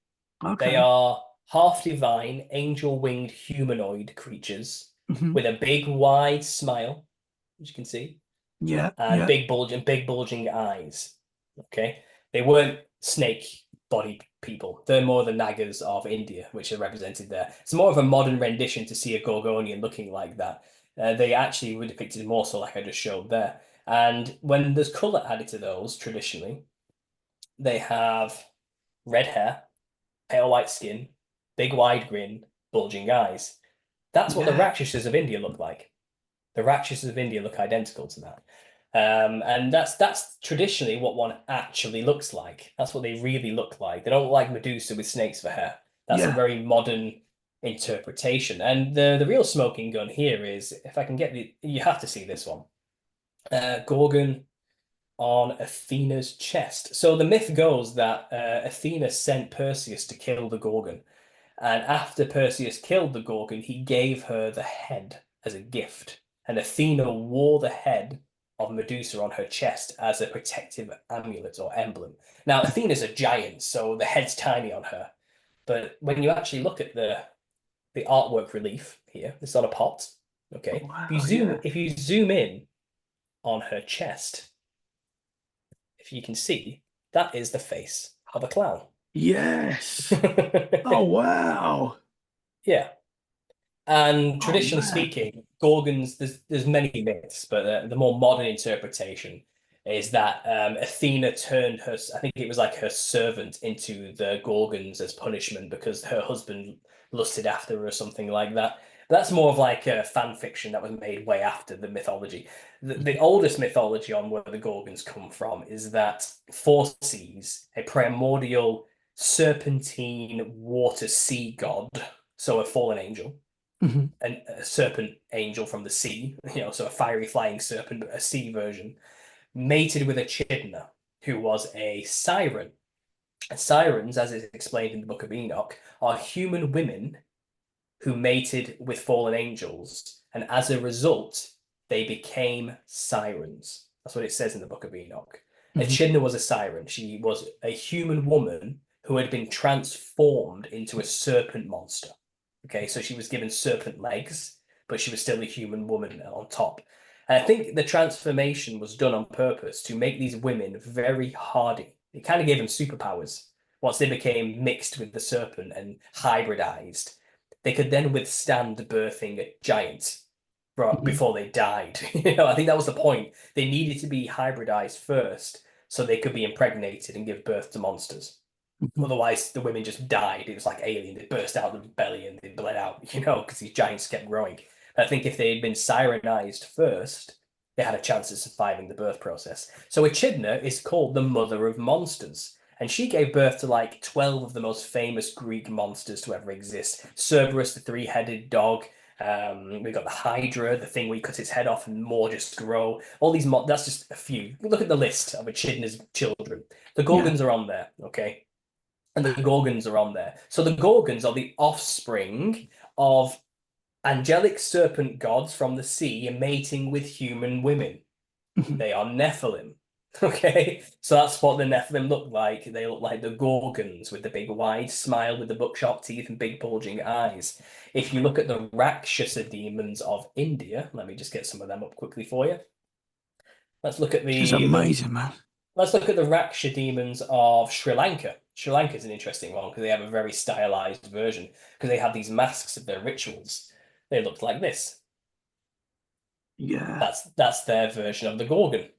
Okay. They are half divine, angel-winged humanoid creatures with a big wide smile, as you can see. Yeah. And big bulging eyes. Okay. They weren't snake-bodied people. They're more the Nagas of India, which are represented there. It's more of a modern rendition to see a Gorgonian looking like that. They actually were depicted more so like I just showed there. And when there's colour added to those, traditionally, they have red hair, pale white skin, big wide grin, bulging eyes. That's what the Rakshasas of India look like. The Rakshasas of India look identical to that. And that's traditionally what one actually looks like. That's what they really look like. They don't look like Medusa with snakes for hair. That's a very modern interpretation. And the real smoking gun here is, if I can get you have to see this one. Gorgon on Athena's chest. So the myth goes that Athena sent Perseus to kill the Gorgon. And after Perseus killed the Gorgon, he gave her the head as a gift. And Athena wore the head of Medusa on her chest as a protective amulet or emblem. Now, Athena's a giant, so the head's tiny on her. But when you actually look at the artwork relief here, it's on a pot. Okay. Oh, wow, if you zoom in on her chest, if you can see, that is the face of a clown. Yes. Oh wow. Yeah. And traditionally speaking, Gorgons, there's many myths, but the more modern interpretation is that Athena turned her, I think it was like her servant, into the Gorgons as punishment because her husband lusted after her or something like that. But that's more of like a fan fiction that was made way after the mythology. The oldest mythology on where the Gorgons come from is that Phorcys, a primordial serpentine water sea god, so a fallen angel, and a serpent angel from the sea, so a fiery flying serpent, but a sea version, mated with Echidna, who was a siren. And sirens, as is explained in the Book of Enoch, are human women who mated with fallen angels, and as a result, they became sirens. That's what it says in the Book of Enoch. Echidna was a siren. She was a human woman who had been transformed into a serpent monster. Okay, so she was given serpent legs, but she was still a human woman on top. And I think the transformation was done on purpose to make these women very hardy. It kind of gave them superpowers. Once they became mixed with the serpent and hybridized, they could then withstand birthing a giant. before they died. You know, I think that was the point. They needed to be hybridized first so they could be impregnated and give birth to monsters. Mhm. Otherwise, the women just died. It was like Alien. They burst out of the belly and they bled out, you know, because these giants kept growing. I think if they had been sirenized first, they had a chance of surviving the birth process. So Echidna is called the mother of monsters. And she gave birth to like 12 of the most famous Greek monsters to ever exist. Cerberus, the three-headed dog. We got the Hydra, the thing where you cut its head off and more just grow. All these, that's just a few. Look at the list of Echidna's children. The Yeah. Gorgons are on there, okay? And the Gorgons are on there. So the Gorgons are the offspring of angelic serpent gods from the sea mating with human women. Mhm. They are Nephilim. Okay, so that's what the Nephilim look like. They look like the Gorgons with the big wide smile with the buckshot teeth and big bulging eyes. If you look at the Rakshasa demons of India, let me just get some of them up quickly for you. Let's look at It's the amazing, man. let's look at the Rakshasa demons of Sri Lanka. Sri Lanka is an interesting one because they have a very stylized version because they have these masks of their rituals. They looked like this. Yeah. That's their version of the Gorgon.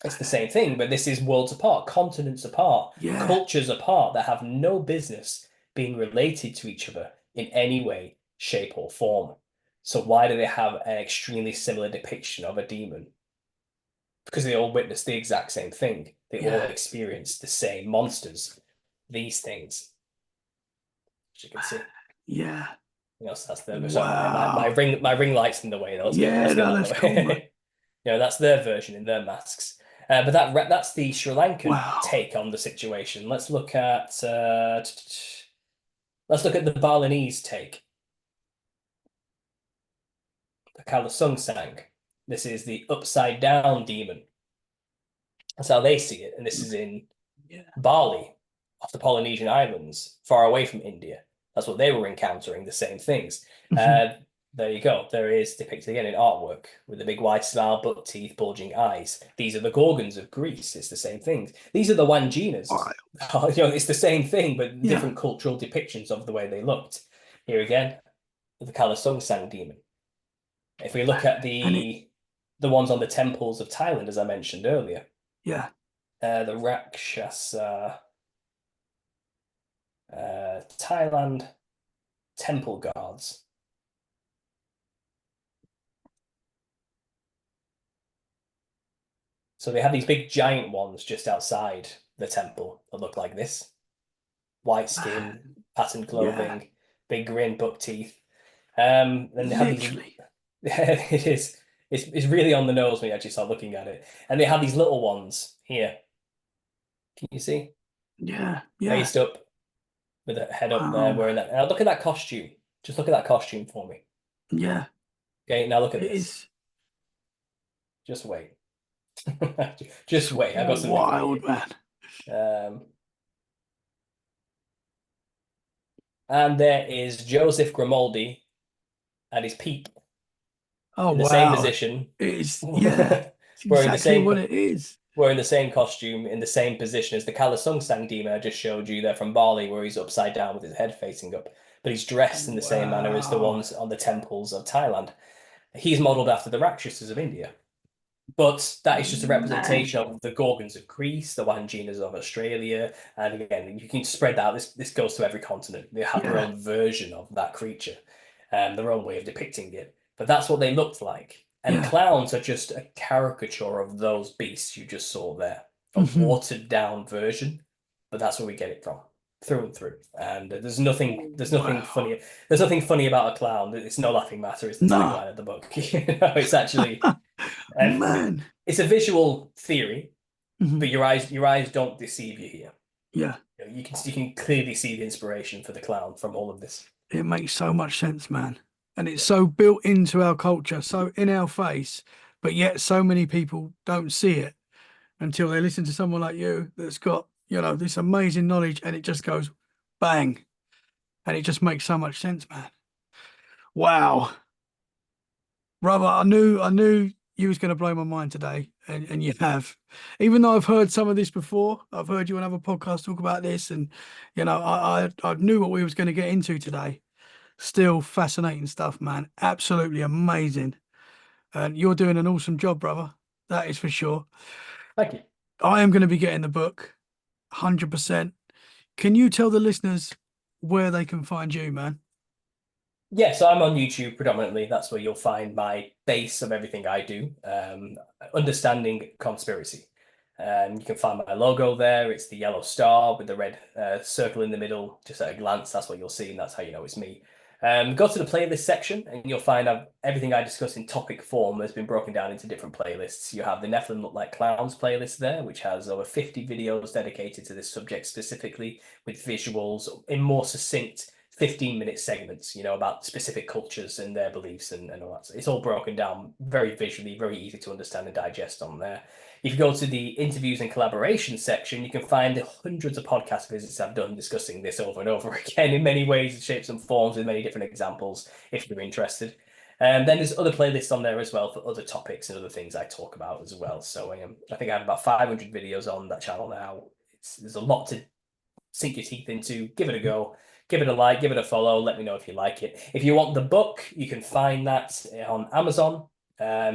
It's the same thing, but this is worlds apart, continents apart, Yeah. cultures apart that have no business being related to each other in any way, shape, or form. So why do they have an extremely similar depiction of a demon? Because they all witnessed the exact same thing. They all Yeah. experienced the same monsters, these things, as you can see. Yeah. You know, so that's their sorry, Wow. my ring light's in the way. Let's get Yeah, no, that out of that's the cool, man. way. You know, that's their version in their masks. But that's the Sri Lankan Wow. take on the situation. Let's look at the Balinese take, the Kalasungsang. This is the upside down demon. That's how they see it, and this is in Yeah. Bali, off the Polynesian islands, far away from India. That's what they were encountering, the same things. Mhm. There you go. There is depicted again in artwork with the big wide smile, buck teeth, bulging eyes. These are the Gorgons of Greece. It's the same thing. These are the Wanginas. Wow. You know, it's the same thing, but Yeah. different cultural depictions of the way they looked. Here again, the Kalasungsang demon. If we look at And it, the ones on the temples of Thailand, as I mentioned earlier, yeah. the Rakshasa Thailand temple guards. So they have these big giant ones just outside the temple that look like this. White skin, patterned Yeah. clothing, big grin, buck teeth. Then they have these. Literally. It is. It's really on the nose when you actually start looking at it. And they have these little ones here. Can you see? Yeah. Yeah. Raised up with a head up there, Wow. wearing that. Now look at that costume. Just look at that costume for me. Yeah. Okay, now look at It this. is. Just wait. Just wait. I've got something for you. Wild, man. Um, and there is Joseph Grimaldi at his peak Oh, in the same wow. position, It is. Yeah. It's wearing the exactly same what it is. wearing the same costume in the same position as the Kalasungsang demon I just showed you there from Bali, where he's upside down with his head facing up. But he's dressed in the same manner as the Wow. ones on the temples of Thailand. He's modeled after the Rakshasas of India. But that is just a Man. representation of the Gorgons of Greece, the Wanginas of Australia, and again, you can spread that out. This goes to every continent. They have their Yeah. own version of that creature, their own way of depicting it. But that's what they looked like. And Yeah. clowns are just a caricature of those beasts you just saw there, a Mhm. watered down version. But that's where we get it from, through and through. And there's nothing Wow. funny. There's nothing funny about a clown. It's no laughing matter. It's the No. tagline of the book. You know, it's actually. And Man. it's a visual theory, Mhm. but your eyes don't deceive you here. Yeah. You can clearly see the inspiration for the clown from all of this. It makes so much sense, man. And it's so built into our culture, so in our face, but yet so many people don't see it until they listen to someone like you that's got, this amazing knowledge and it just goes bang. And it just makes so much sense, man. Wow. Brother, I knew you was going to blow my mind today, and you have. Even though I've heard some of this before, I've heard you on other podcasts talk about this, and I knew what we was going to get into today. Still fascinating stuff, man. Absolutely amazing. And you're doing an awesome job, brother. That is for sure. Thank you. I am going to be getting the book, 100%. Can you tell the listeners where they can find you, man? Yeah, so I'm on YouTube predominantly. That's where you'll find my base of everything I do. Understanding conspiracy. You can find my logo there. It's the yellow star with the red circle in the middle. Just at a glance, that's what you'll see, and that's how you know it's me. Go to the playlist section, and you'll find everything I discuss in topic form has been broken down into different playlists. You have the Nephilim Looked Like Clowns playlist there, which has over 50 videos dedicated to this subject specifically, with visuals in more succinct 15-minute segments, about specific cultures and their beliefs and all that. So it's all broken down very visually, very easy to understand and digest on there. If you go to the interviews and collaboration section, you can find hundreds of podcast visits I've done discussing this over and over again in many ways, shapes and forms with many different examples if you're interested. And then there's other playlists on there as well for other topics and other things I talk about as well. So I think I have about 500 videos on that channel now. There's a lot to sink your teeth into. Give it a go. Give it a like, give it a follow. Let me know if you like it. If you want the book, you can find that on Amazon.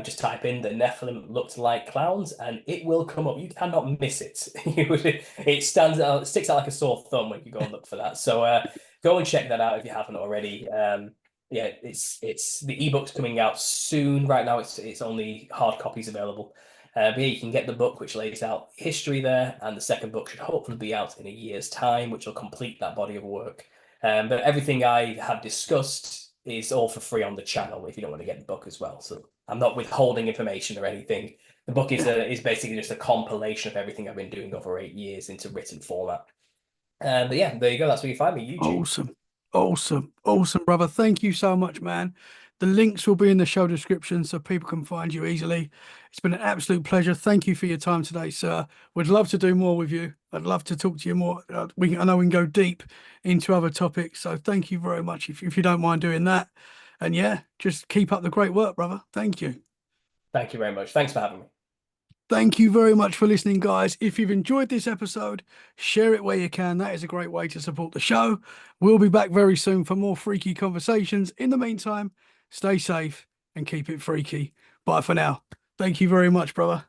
Just type in the Nephilim Looked Like Clowns and it will come up. You cannot miss it. It stands out, it sticks out like a sore thumb when you go and look for that. So go and check that out if you haven't already. Yeah, it's the ebook's coming out soon. Right now, it's only hard copies available. But yeah, you can get the book, which lays out history there, and the second book should hopefully be out in a year's time, which will complete that body of work. But everything I have discussed is all for free on the channel if you don't want to get the book as well. So I'm not withholding information or anything. The book is basically just a compilation of everything I've been doing over 8 years into written format. But yeah, there you go. That's where you find me, YouTube. Awesome. Awesome. Awesome, brother. Thank you so much, man. The links will be in the show description so people can find you easily. It's been an absolute pleasure. Thank you for your time today, sir. Would love to do more with you. I'd love to talk to you more. I know we can go deep into other topics. So thank you very much if you don't mind doing that. And yeah, just keep up the great work, brother. Thank you. Thank you very much. Thanks for having me. Thank you very much for listening, guys. If you've enjoyed this episode, share it where you can. That is a great way to support the show. We'll be back very soon for more freaky conversations. In the meantime, stay safe and keep it freaky. Bye for now. Thank you very much, brother.